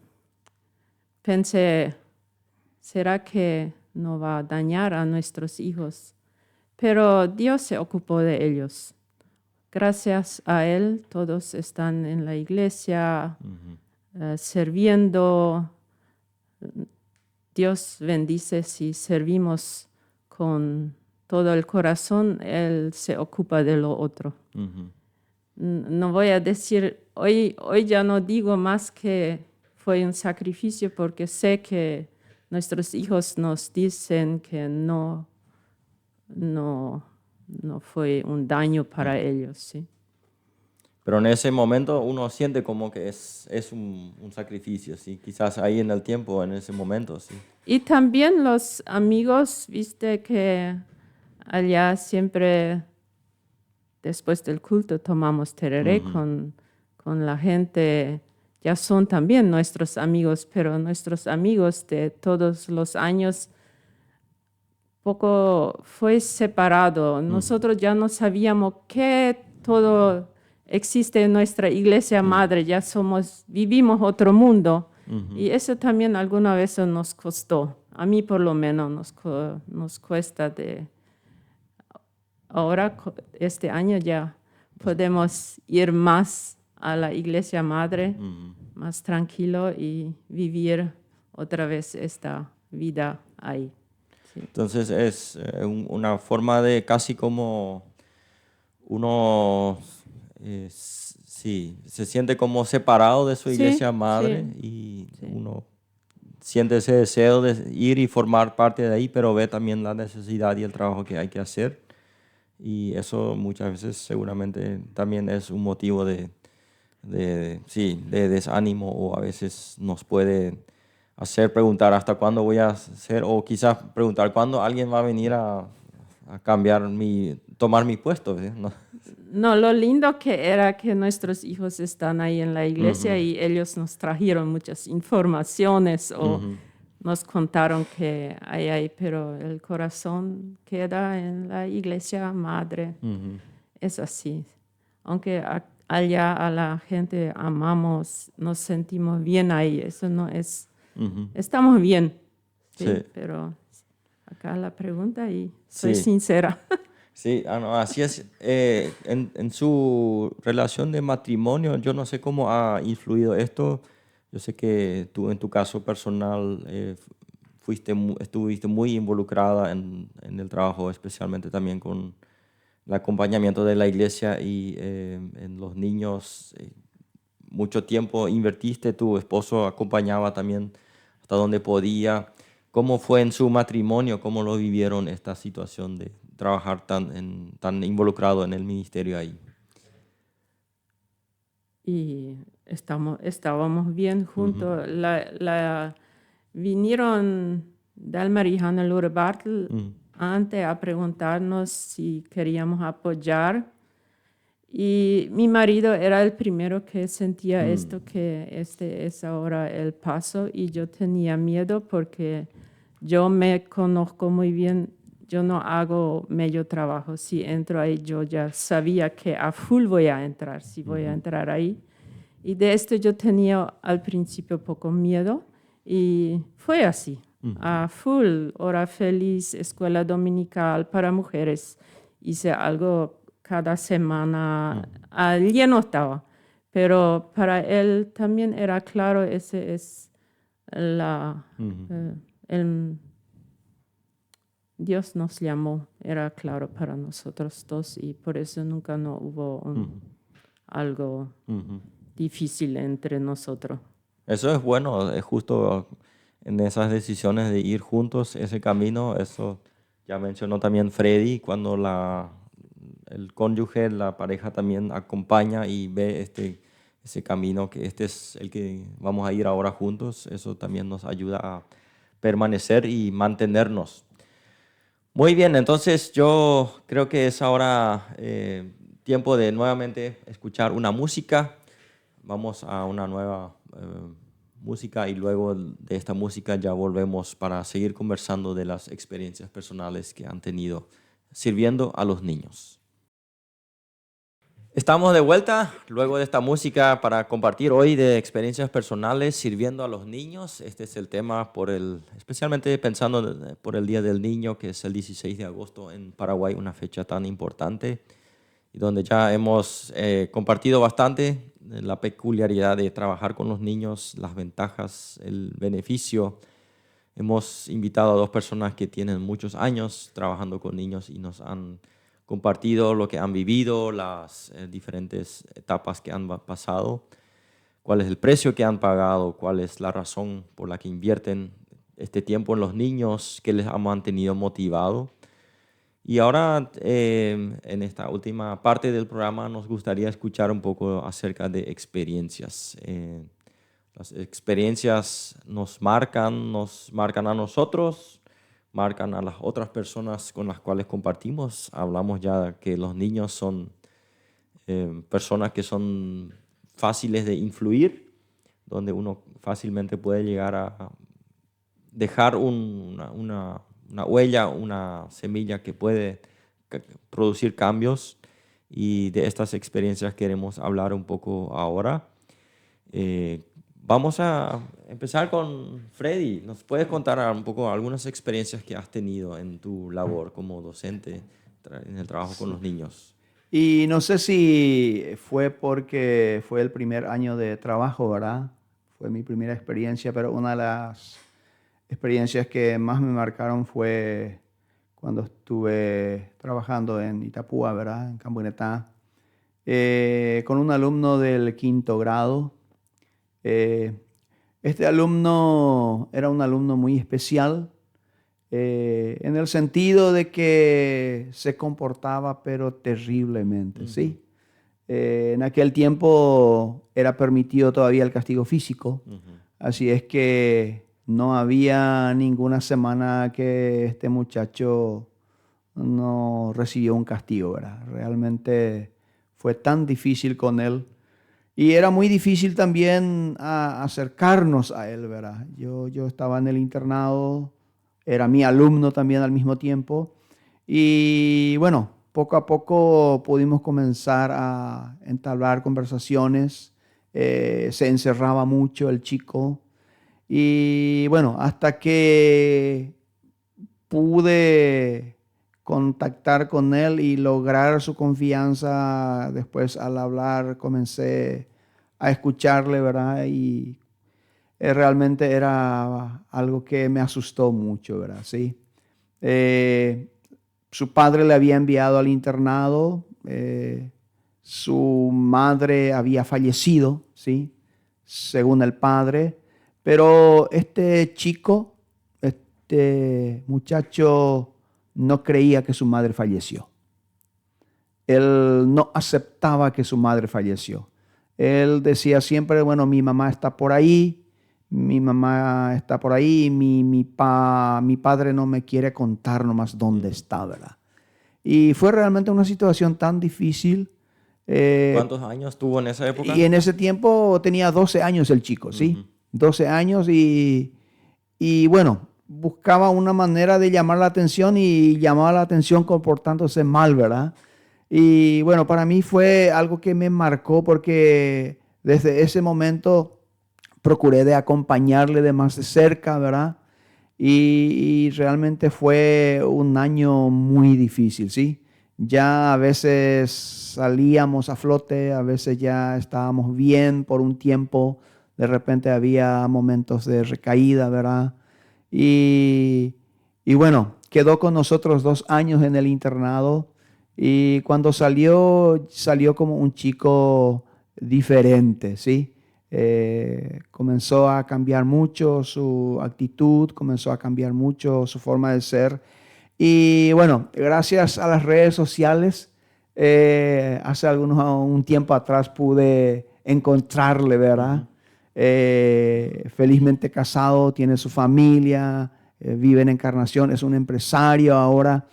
pensé, ¿será que no va a dañar a nuestros hijos? Pero Dios se ocupó de ellos. Gracias a Él, todos están en la iglesia, sirviendo. Dios bendice si servimos con todo el corazón, Él se ocupa de lo otro. No voy a decir, hoy ya no digo más que fue un sacrificio porque sé que nuestros hijos nos dicen que no fue un daño para ellos, ¿sí? Pero en ese momento uno siente como que es un sacrificio, ¿sí? Quizás ahí en el tiempo, en ese momento, sí. Y también los amigos, viste que allá siempre después del culto tomamos tereré con la gente. Ya son también nuestros amigos, pero nuestros amigos de todos los años poco fue separado. Nosotros ya no sabíamos que todo existe en nuestra iglesia madre, ya vivimos otro mundo. Y eso también alguna vez nos costó. A mí por lo menos nos cuesta ahora, este año ya podemos ir más a la iglesia madre, más tranquilo y vivir otra vez esta vida ahí. Sí. Entonces es una forma de casi como uno se siente como separado de su iglesia madre y uno siente ese deseo de ir y formar parte de ahí, pero ve también la necesidad y el trabajo que hay que hacer. Y eso muchas veces seguramente también es un motivo de desánimo, o a veces nos puede hacer preguntar hasta cuándo voy a hacer, o quizás preguntar cuándo alguien va a venir a tomar mi puesto, ¿sí? No, lo lindo que era que nuestros hijos están ahí en la iglesia y ellos nos trajeron muchas informaciones o nos contaron que hay, pero el corazón queda en la iglesia madre. Es así. Aunque allá a la gente amamos, nos sentimos bien ahí, eso no es, estamos bien, ¿sí? Pero acá la pregunta y soy sincera. Sí, no, así es. En su relación de matrimonio, yo no sé cómo ha influido esto. Yo sé que tú, en tu caso personal, estuviste muy involucrada en el trabajo, especialmente también con el acompañamiento de la iglesia y en los niños. Mucho tiempo invertiste, tu esposo acompañaba también hasta donde podía. ¿Cómo fue en su matrimonio? ¿Cómo lo vivieron esta situación de trabajar tan involucrado en el ministerio ahí? Y estábamos bien juntos. Vinieron Delmar y Hannelore Bartel antes a preguntarnos si queríamos apoyar. Y mi marido era el primero que sentía esto, que este es ahora el paso, y yo tenía miedo porque yo me conozco muy bien. Yo no hago medio trabajo. Si entro ahí, yo ya sabía que a full voy a entrar, si voy a entrar ahí. Y de esto yo tenía al principio poco miedo y fue así. a full, hora feliz, escuela dominical para mujeres. Hice algo cada semana, lleno estaba, pero para él también era claro, ese es el Dios nos llamó, era claro para nosotros dos y por eso nunca no hubo algo difícil entre nosotros. Eso es bueno, es justo en esas decisiones de ir juntos, ese camino, eso ya mencionó también Freddy, cuando el cónyuge, la pareja también acompaña y ve ese camino, que este es el que vamos a ir ahora juntos, eso también nos ayuda a permanecer y mantenernos. Muy bien, entonces yo creo que es ahora tiempo de nuevamente escuchar una música. Vamos a una nueva música y luego de esta música ya volvemos para seguir conversando de las experiencias personales que han tenido sirviendo a los niños. Estamos de vuelta luego de esta música para compartir hoy de experiencias personales sirviendo a los niños. Este es el tema especialmente pensando por el Día del Niño, que es el 16 de agosto en Paraguay, una fecha tan importante y donde ya hemos compartido bastante la peculiaridad de trabajar con los niños, las ventajas, el beneficio. Hemos invitado a 2 personas que tienen muchos años trabajando con niños y nos han compartido lo que han vivido, las diferentes etapas que han pasado, cuál es el precio que han pagado, cuál es la razón por la que invierten este tiempo en los niños, qué les ha mantenido motivado. Y ahora, en esta última parte del programa, nos gustaría escuchar un poco acerca de experiencias. Las experiencias nos marcan a nosotros, marcan a las otras personas con las cuales compartimos. Hablamos ya que los niños son personas que son fáciles de influir, donde uno fácilmente puede llegar a dejar una huella, una semilla que puede producir cambios. Y de estas experiencias queremos hablar un poco ahora. Vamos a empezar con Freddy. ¿Nos puedes contar un poco algunas experiencias que has tenido en tu labor como docente en el trabajo con los niños? Y no sé si fue porque fue el primer año de trabajo, ¿verdad? Fue mi primera experiencia, pero una de las experiencias que más me marcaron fue cuando estuve trabajando en Itapúa, ¿verdad? En Cambuinetá, con un alumno del 5º grado. Este alumno era un alumno muy especial, en el sentido de que se comportaba pero terriblemente, ¿sí? En aquel tiempo era permitido todavía el castigo físico, así es que no había ninguna semana que este muchacho no recibió un castigo, ¿verdad? Realmente fue tan difícil con él. Y era muy difícil también acercarnos a él, ¿verdad? Yo estaba en el internado, era mi alumno también al mismo tiempo. Y bueno, poco a poco pudimos comenzar a entablar conversaciones. Se encerraba mucho el chico. Y bueno, hasta que pude contactar con él y lograr su confianza, después al hablar comencé a escucharle, ¿verdad? Y realmente era algo que me asustó mucho, ¿verdad? Sí. Su padre le había enviado al internado, su madre había fallecido, ¿sí? Según el padre, pero este chico, este muchacho no creía que su madre falleció. Él no aceptaba que su madre falleció. Él decía siempre, bueno, mi mamá está por ahí, mi padre no me quiere contar nomás dónde está, ¿verdad? Y fue realmente una situación tan difícil. ¿Cuántos años tuvo en esa época? Y en ese tiempo tenía 12 años el chico, ¿sí? 12 años y bueno, buscaba una manera de llamar la atención y llamaba la atención comportándose mal, ¿verdad? Y bueno, para mí fue algo que me marcó porque desde ese momento procuré de acompañarle de más de cerca, ¿verdad? y realmente fue un año muy difícil, ¿sí? Ya a veces salíamos a flote, a veces ya estábamos bien por un tiempo, de repente había momentos de recaída, ¿verdad? Y, y bueno, quedó con nosotros 2 años en el internado y cuando salió, salió como un chico diferente, ¿sí? Comenzó a cambiar mucho su actitud, comenzó a cambiar mucho su forma de ser. Y bueno, gracias a las redes sociales, hace un tiempo atrás pude encontrarle, ¿verdad? Felizmente casado, tiene su familia, vive en Encarnación, es un empresario ahora.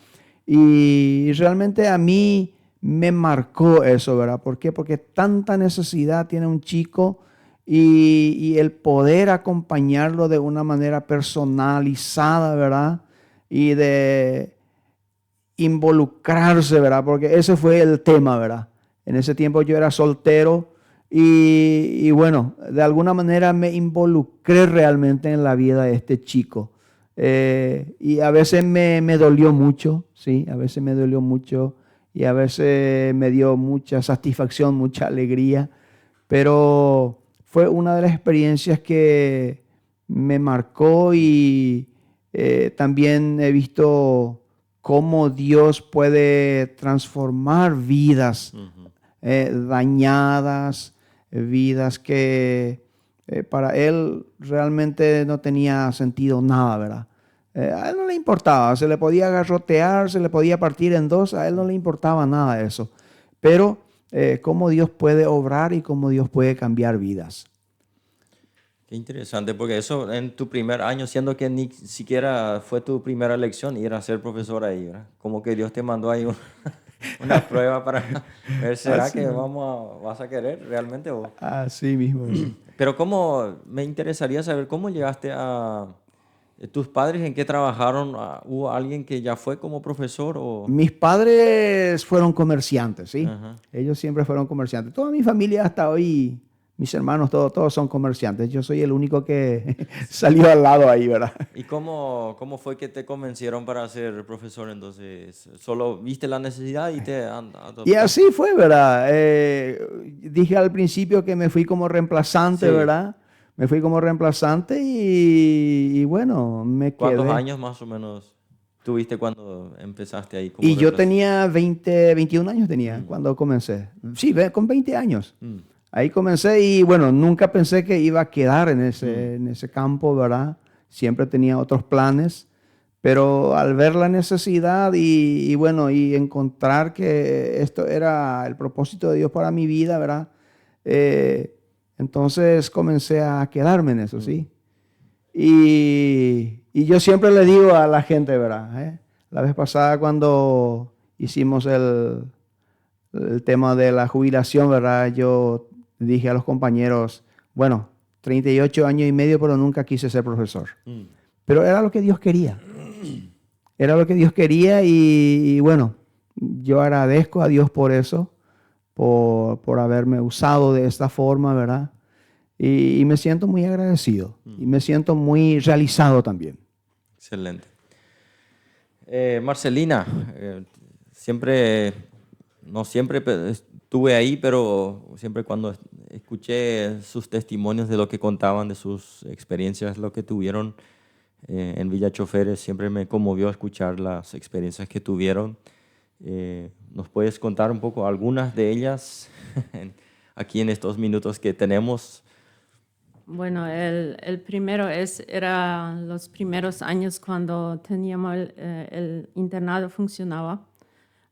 Y realmente a mí me marcó eso, ¿verdad? ¿Por qué? Porque tanta necesidad tiene un chico y el poder acompañarlo de una manera personalizada, ¿verdad? Y de involucrarse, ¿verdad? Porque ese fue el tema, ¿verdad? En ese tiempo yo era soltero y bueno, de alguna manera me involucré realmente en la vida de este chico. Y a veces me dolió mucho, ¿sí? A veces me dolió mucho y a veces me dio mucha satisfacción, mucha alegría, pero fue una de las experiencias que me marcó y también he visto cómo Dios puede transformar vidas dañadas, vidas que para Él realmente no tenía sentido nada, ¿verdad? A Él no le importaba, se le podía garrotear, se le podía partir en dos, a Él no le importaba nada de eso. Pero cómo Dios puede obrar y cómo Dios puede cambiar vidas. Qué interesante, porque eso en tu primer año, siendo que ni siquiera fue tu primera elección ir a ser profesor ahí, ¿verdad? Como que Dios te mandó ahí una prueba para ver, ¿será Así que mismo. vas a querer realmente? Así mismo, ¿verdad? Pero cómo, me interesaría saber cómo llegaste a tus padres, en qué trabajaron. ¿Hubo alguien que ya fue como profesor o? Mis padres fueron comerciantes, ¿sí? Ajá. Ellos siempre fueron comerciantes. Toda mi familia hasta hoy, mis hermanos, todos son comerciantes. Yo soy el único que salió al lado ahí, ¿verdad? ¿Y cómo fue que te convencieron para ser profesor entonces? ¿Solo viste la necesidad y te Y adoptaste? así fue, ¿verdad? Dije al principio que me fui como reemplazante, Sí. ¿verdad? Me fui como reemplazante y bueno, me ¿Cuántos quedé. años más o menos tuviste cuando empezaste ahí como Y yo reemplazante? tenía 21 años tenía Mm, cuando comencé. Sí, con 20 años. mm, Ahí comencé y bueno, nunca pensé que iba a quedar en mm. ese campo, ¿verdad? Siempre tenía otros planes, pero al ver la necesidad y bueno, y encontrar que esto era el propósito de Dios para mi vida, ¿verdad? Eh, entonces comencé a quedarme en eso, Mm. ¿sí? Y yo siempre le digo a la gente, ¿verdad? La vez pasada cuando hicimos el tema de la jubilación, ¿verdad? Yo dije a los compañeros, bueno, 38 años y medio, pero nunca quise ser profesor. Mm. Pero era lo que Dios quería. Era lo que Dios quería y bueno, yo agradezco a Dios por eso, por haberme usado de esta forma, ¿verdad? Y me siento muy agradecido y me siento muy realizado también. Excelente. Marcelina, siempre, no siempre estuve ahí, pero siempre cuando escuché sus testimonios de lo que contaban, de sus experiencias, lo que tuvieron en Villa Choferes, siempre me conmovió escuchar las experiencias que tuvieron. ¿Nos puedes contar un poco algunas de ellas aquí en estos minutos que tenemos? Bueno, el primero era los primeros años cuando teníamos el internado funcionaba.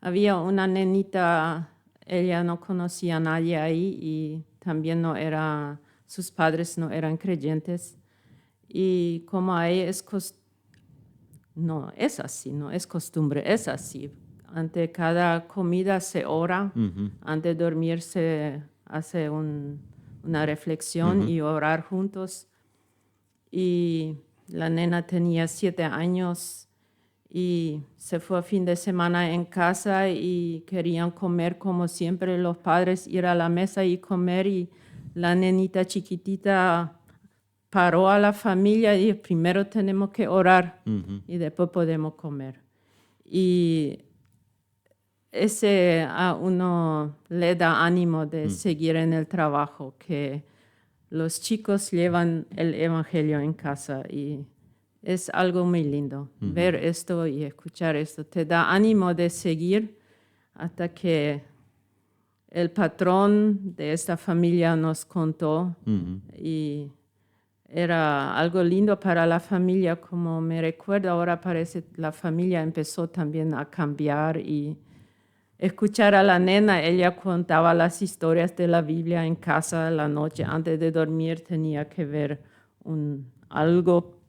Había una nenita, ella no conocía a nadie ahí y también no era, sus padres no eran creyentes. Y como ahí no es así, no es costumbre, es así. Ante cada comida se ora, Ujú, antes de dormir se hace una reflexión ujú, y orar juntos. Y la nena tenía 7 años y se fue fin de semana en casa y querían comer como siempre los padres, ir a la mesa y comer y la nenita chiquitita paró a la familia y primero tenemos que orar y después podemos comer. Y ese a uno le da ánimo de seguir en el trabajo, que los chicos llevan el evangelio en casa y es algo muy lindo. Ver esto y escuchar esto te da ánimo de seguir hasta que el patrón de esta familia nos contó y era algo lindo para la familia, como me recuerdo ahora parece la familia empezó también a cambiar y escuchar a la nena, ella contaba las historias de la Biblia en casa la noche antes de dormir, tenía que ver algo,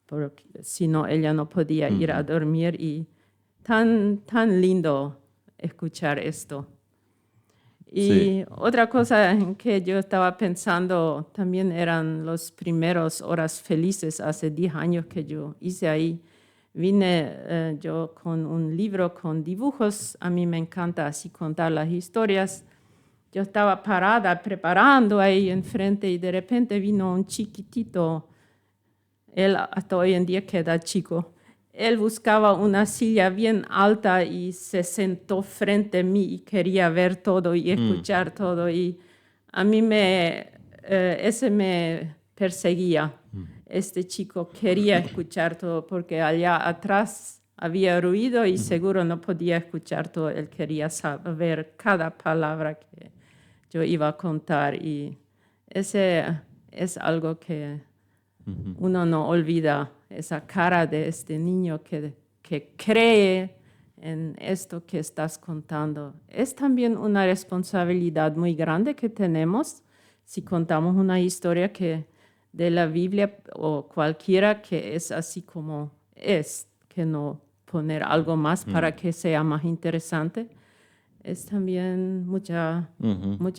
porque si no ella no podía ir a dormir y tan lindo escuchar esto. Y Sí. otra cosa en que yo estaba pensando también eran los primeros horas felices hace 10 años que yo hice ahí. Vine yo con un libro con dibujos, a mí me encanta así contar las historias. Yo estaba parada preparando ahí enfrente y de repente vino un chiquitito, él hasta hoy en día queda chico. Él buscaba una silla bien alta y se sentó frente a mí y quería ver todo y escuchar todo. Y a mí ese me perseguía. Este chico quería escuchar todo porque allá atrás había ruido y seguro no podía escuchar todo. Él quería saber cada palabra que yo iba a contar. Y ese es algo que uno no olvida, esa cara de este niño que cree en esto que estás contando. Es también una responsabilidad muy grande que tenemos si contamos una historia de la Biblia o cualquiera que es así como es, que no poner algo más para que sea más interesante. Es también mucha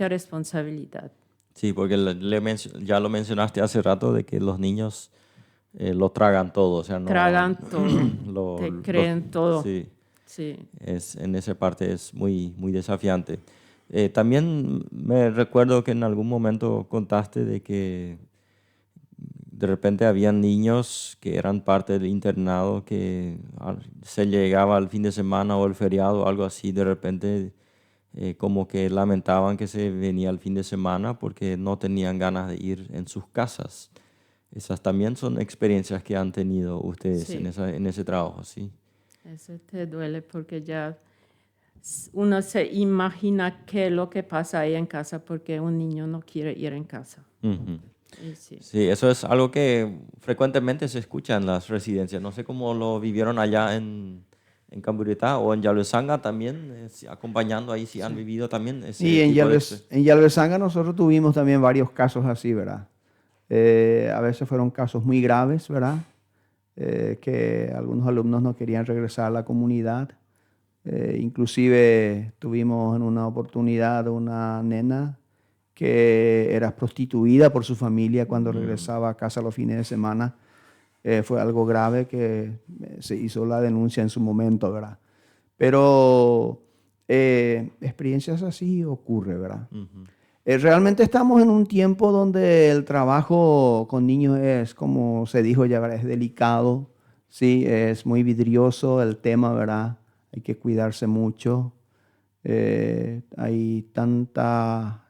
responsabilidad. Sí, porque ya lo mencionaste hace rato de que los niños lo tragan todo, o sea, no Tragan todo, te lo- creen todo. sí, Sí. en esa parte es muy, muy desafiante. También me recuerdo que en algún momento contaste de que de repente habían niños que eran parte del internado que se llegaba al fin de semana o el feriado o algo así, de repente como que lamentaban que se venía el fin de semana porque no tenían ganas de ir en sus casas. Esas también son experiencias que han tenido ustedes Sí. en ese trabajo, ¿sí? Eso te duele porque ya uno se imagina qué es lo que pasa ahí en casa porque un niño no quiere ir en casa. Ujú. Y sí. Sí, eso es algo que frecuentemente se escucha en las residencias. No sé cómo lo vivieron allá en Camburetá o en Yalesanga también, acompañando ahí si han vivido también Y ese tipo de experiencia. En Yalvezanga nosotros tuvimos también varios casos así, ¿verdad? A veces fueron casos muy graves, ¿verdad? Que algunos alumnos no querían regresar a la comunidad. Inclusive tuvimos en una oportunidad una nena que era prostituida por su familia cuando regresaba a casa los fines de semana. Fue algo grave que se hizo la denuncia en su momento, ¿verdad? Pero experiencias así ocurre, ¿verdad? Ujú. Realmente estamos en un tiempo donde el trabajo con niños es, como se dijo ya, ¿verdad? Es delicado, sí, es muy vidrioso el tema, ¿verdad? Hay que cuidarse mucho. Hay tanta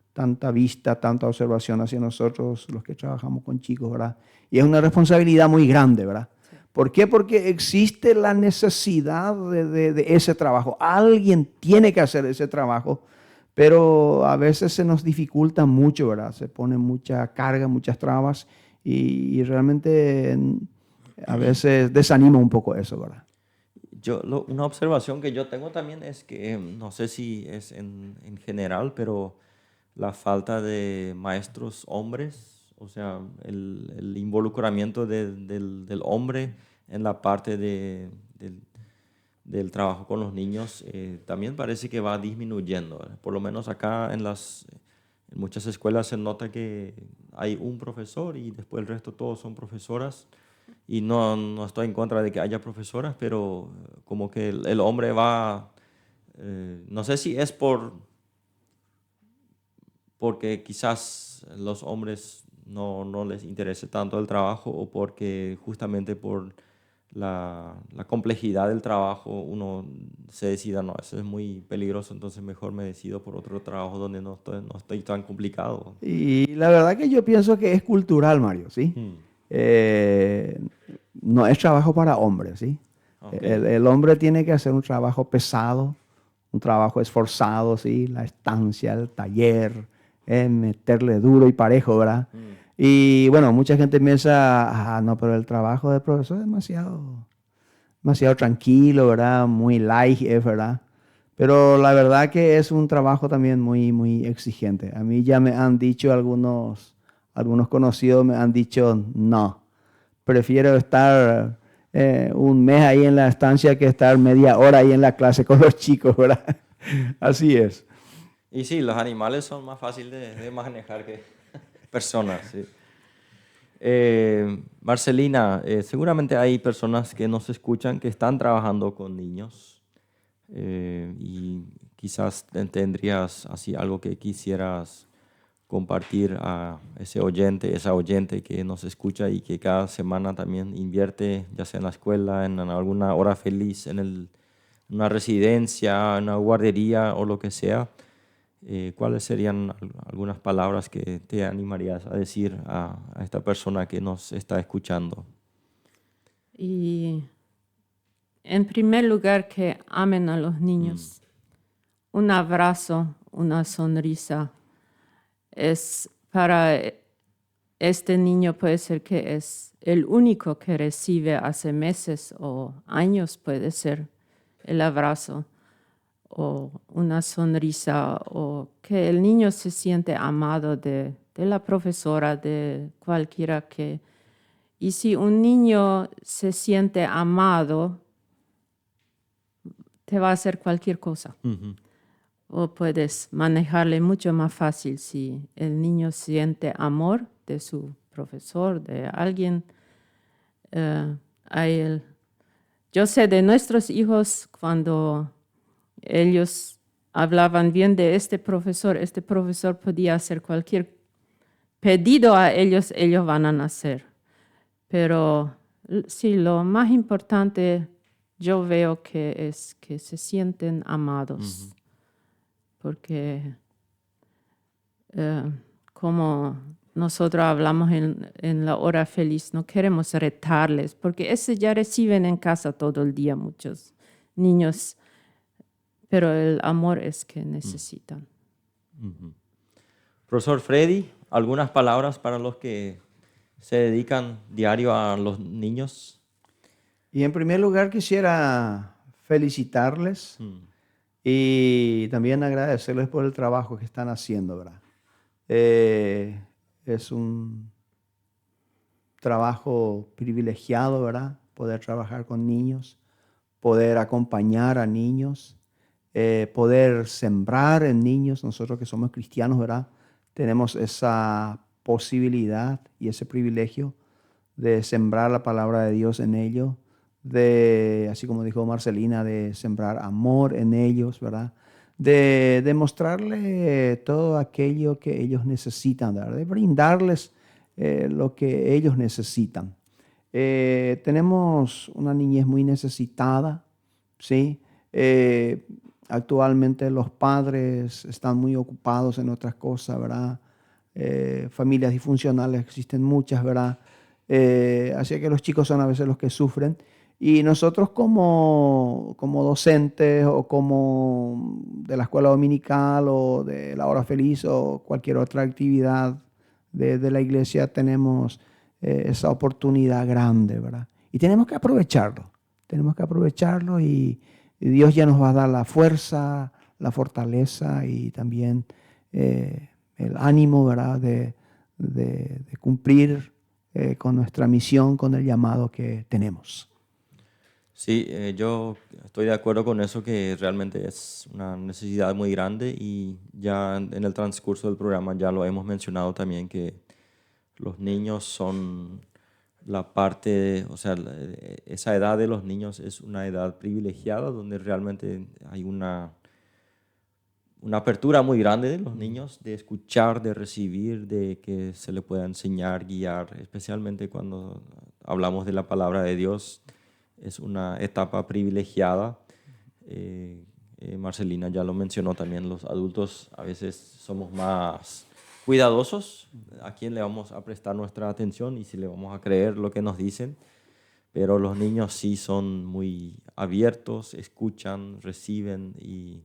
vista, tanta observación hacia nosotros, los que trabajamos con chicos, ¿verdad? Y es una responsabilidad muy grande, ¿verdad? Sí. ¿Por qué? Porque existe la necesidad de ese trabajo. Alguien tiene que hacer ese trabajo, pero a veces se nos dificulta mucho, ¿verdad? Se pone mucha carga, muchas trabas y realmente a veces desanima un poco eso, ¿verdad? Una observación que yo tengo también es que, no sé si es en general, pero la falta de maestros hombres, o sea, el involucramiento del hombre en la parte del trabajo con los niños, también parece que va disminuyendo, ¿verdad? Por lo menos acá en muchas escuelas se nota que hay un profesor y después el resto todos son profesoras. Y no estoy en contra de que haya profesoras, pero como que el hombre va, no sé si es porque quizás los hombres no les interese tanto el trabajo o porque justamente por la complejidad del trabajo uno se decida, no, eso es muy peligroso, entonces mejor me decido por otro trabajo donde no estoy tan complicado. Y la verdad que yo pienso que es cultural, Mario, ¿sí? Mm, Eh, no es trabajo para hombres, ¿sí? ok. El hombre tiene que hacer un trabajo pesado, un trabajo esforzado, ¿sí? La estancia, el taller, meterle duro y parejo, ¿verdad? Mm, Y bueno, mucha gente piensa, no, pero el trabajo del profesor es demasiado tranquilo, ¿verdad? Muy light, ¿verdad? Pero la verdad que es un trabajo también muy exigente. A mí ya me han dicho algunos conocidos me han dicho, no, prefiero estar un mes ahí en la estancia que estar media hora ahí en la clase con los chicos, ¿verdad? Así es. Y sí, los animales son más fáciles de manejar que personas, sí. Marcelina, seguramente hay personas que nos escuchan que están trabajando con niños y quizás tendrías así algo que quisieras compartir a ese oyente, esa oyente que nos escucha y que cada semana también invierte, ya sea en la escuela, en alguna hora feliz, en una residencia, en una guardería o lo que sea. ¿Cuáles serían algunas palabras que te animarías a decir a esta persona que nos está escuchando? Y en primer lugar, que amen a los Mm, niños. Un abrazo, una sonrisa. Es para este niño puede ser que es el único que recibe hace meses o años, puede ser el abrazo o una sonrisa o que el niño se siente amado de la profesora, de cualquiera que... Y si un niño se siente amado, te va a hacer cualquier cosa. ujú, O puedes manejarle mucho más fácil si el niño siente amor de su profesor, de alguien. eh, hay yo sé de nuestros hijos cuando ellos hablaban bien de este profesor podía hacer cualquier pedido a ellos, ellos van a hacer. Pero sí, lo más importante yo veo que es que se sienten ujú. amados, porque como nosotros hablamos en la hora feliz, no queremos retarles, porque ese ya reciben en casa todo el día muchos niños, pero el amor es que necesitan. Ujú. Profesor Freddy, algunas palabras para los que se dedican diario a los niños. Y en primer lugar quisiera felicitarles Mm, y también agradecerles por el trabajo que están haciendo, ¿verdad? Eh, es un trabajo privilegiado, ¿verdad? Poder trabajar con niños, poder acompañar a niños, poder sembrar en niños. Nosotros que somos cristianos, ¿verdad? Tenemos esa posibilidad y ese privilegio de sembrar la palabra de Dios en ellos, de, así como dijo Marcelina, de sembrar amor en ellos, ¿verdad? De demostrarle todo aquello que ellos necesitan, ¿verdad? De brindarles lo que ellos necesitan. Tenemos una niñez muy necesitada, ¿sí? Eh, Actualmente los padres están muy ocupados en otras cosas, ¿verdad? Familias disfuncionales existen muchas, ¿verdad? Así que los chicos son a veces los que sufren. Y nosotros como docentes o como de la escuela dominical o de la hora feliz o cualquier otra actividad de la iglesia tenemos esa oportunidad grande, ¿verdad? Y tenemos que aprovecharlo y Dios ya nos va a dar la fuerza, la fortaleza y también el ánimo, ¿verdad? De cumplir con nuestra misión, con el llamado que tenemos. sí, yo estoy de acuerdo con eso, que realmente es una necesidad muy grande y ya en el transcurso del programa ya lo hemos mencionado también que los niños son la parte, o sea, esa edad de los niños es una edad privilegiada donde realmente hay una una apertura muy grande de los niños, de escuchar, de recibir, de que se le pueda enseñar, guiar, especialmente cuando hablamos de la palabra de Dios. Es una etapa privilegiada. Marcelina ya lo mencionó también, los adultos a veces somos más cuidadosos a quién le vamos a prestar nuestra atención y si le vamos a creer lo que nos dicen, pero los niños sí son muy abiertos, escuchan, reciben y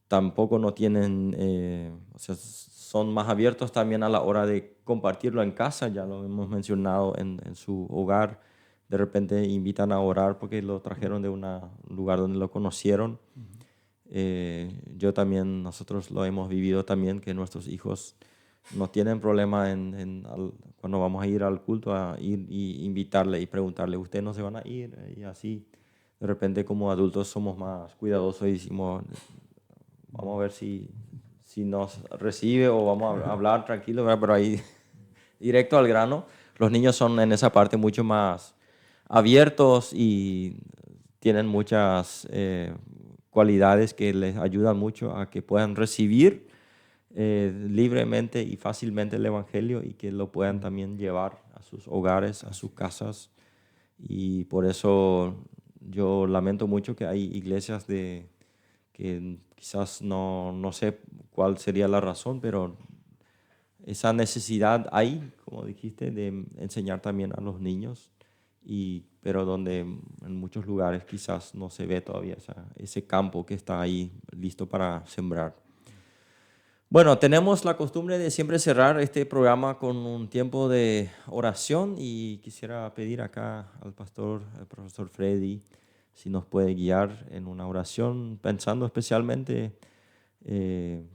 tampoco no tienen, o sea, son más abiertos también a la hora de compartirlo en casa, ya lo hemos mencionado en su hogar. De repente invitan a orar porque lo trajeron de un lugar donde lo conocieron. Yo también, nosotros lo hemos vivido también, que nuestros hijos no tienen problema cuando vamos a ir al culto, a ir y invitarle y preguntarle, ¿ustedes no se van a ir? Y así, de repente como adultos somos más cuidadosos y decimos, vamos a ver si nos recibe o vamos a hablar tranquilo, ¿verdad? Pero ahí directo al grano. Los niños son en esa parte mucho más abiertos y tienen muchas cualidades que les ayudan mucho a que puedan recibir libremente y fácilmente el Evangelio y que lo puedan también llevar a sus hogares, a sus casas. Y por eso yo lamento mucho que hay iglesias que quizás no sé cuál sería la razón, pero esa necesidad hay, como dijiste, de enseñar también a los niños, pero donde en muchos lugares quizás no se ve todavía ese campo que está ahí listo para sembrar. Bueno, tenemos la costumbre de siempre cerrar este programa con un tiempo de oración y quisiera pedir acá al pastor, al profesor Freddy, si nos puede guiar en una oración, pensando especialmente,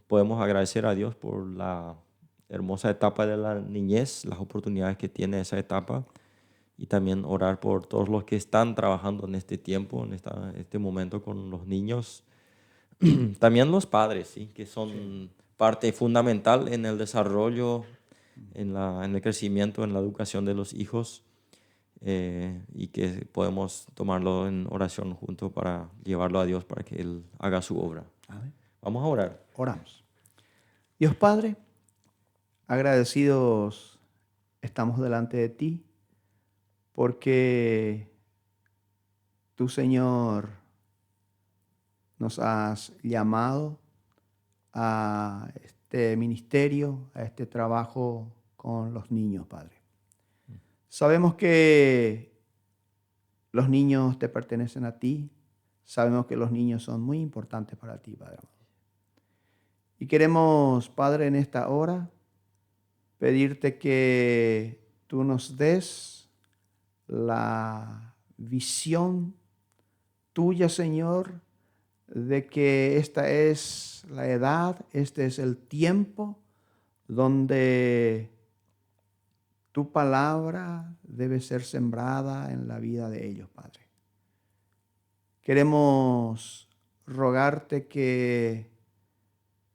podemos agradecer a Dios por la hermosa etapa de la niñez, las oportunidades que tiene esa etapa y también orar por todos los que están trabajando en este tiempo, en este momento con los niños. También los padres, ¿sí? Que son parte fundamental en el desarrollo, en el crecimiento, en la educación de los hijos y que podemos tomarlo en oración juntos para llevarlo a Dios para que Él haga su obra. Amén. Vamos a orar. Oramos. Dios Padre, agradecidos estamos delante de ti porque tú, Señor, nos has llamado a este ministerio, a este trabajo con los niños, Padre. Sabemos que los niños te pertenecen a ti. Sabemos que los niños son muy importantes para ti, Padre amado. Y queremos, Padre, en esta hora, pedirte que tú nos des la visión tuya, Señor, de que esta es la edad, este es el tiempo donde tu palabra debe ser sembrada en la vida de ellos, Padre. Queremos rogarte que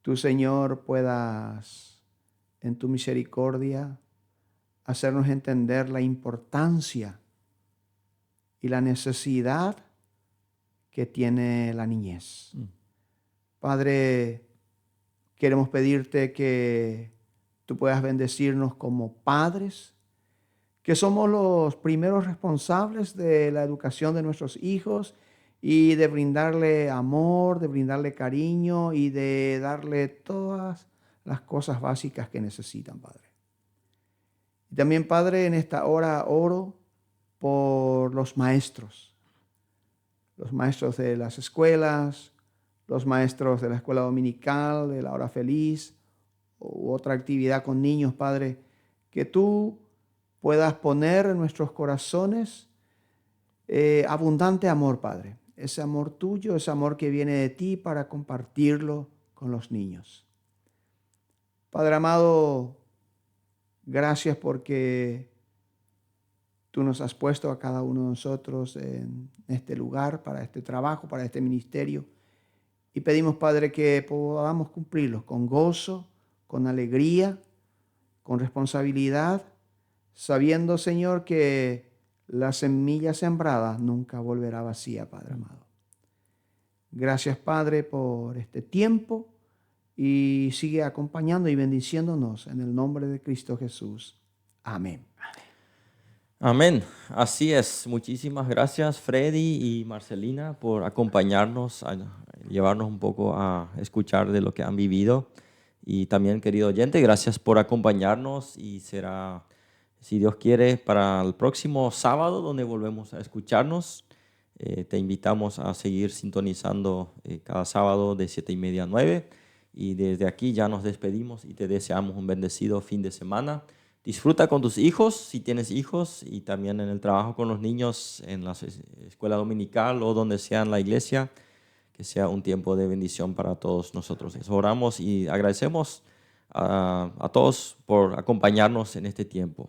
tú, Señor, puedas, en tu misericordia, hacernos entender la importancia y la necesidad que tiene la niñez. Padre, queremos pedirte que tú puedas bendecirnos como padres, que somos los primeros responsables de la educación de nuestros hijos y de brindarle amor, de brindarle cariño y de darle todas las cosas básicas que necesitan, Padre. Y también, Padre, en esta hora oro por los maestros de las escuelas, los maestros de la escuela dominical, de la hora feliz u otra actividad con niños, Padre, que tú puedas poner en nuestros corazones abundante amor, Padre. Ese amor tuyo, ese amor que viene de ti para compartirlo con los niños. Padre amado, gracias porque tú nos has puesto a cada uno de nosotros en este lugar, para este trabajo, para este ministerio. Y pedimos, Padre, que podamos cumplirlos con gozo, con alegría, con responsabilidad, sabiendo, Señor, que la semilla sembrada nunca volverá vacía, Padre amado. Gracias, Padre, por este tiempo. y sigue acompañando y bendiciéndonos en el nombre de Cristo Jesús. Amén. Amén. Así es. Muchísimas gracias, Freddy y Marcelina, por acompañarnos, a llevarnos un poco a escuchar de lo que han vivido. Y también, querido oyente, gracias por acompañarnos y será, si Dios quiere, para el próximo sábado donde volvemos a escucharnos. Te invitamos a seguir sintonizando cada sábado de 7:30 a 9. Y desde aquí ya nos despedimos y te deseamos un bendecido fin de semana. Disfruta con tus hijos, si tienes hijos, y también en el trabajo con los niños, en la escuela dominical o donde sea en la iglesia, que sea un tiempo de bendición para todos nosotros. Oramos y agradecemos a todos por acompañarnos en este tiempo.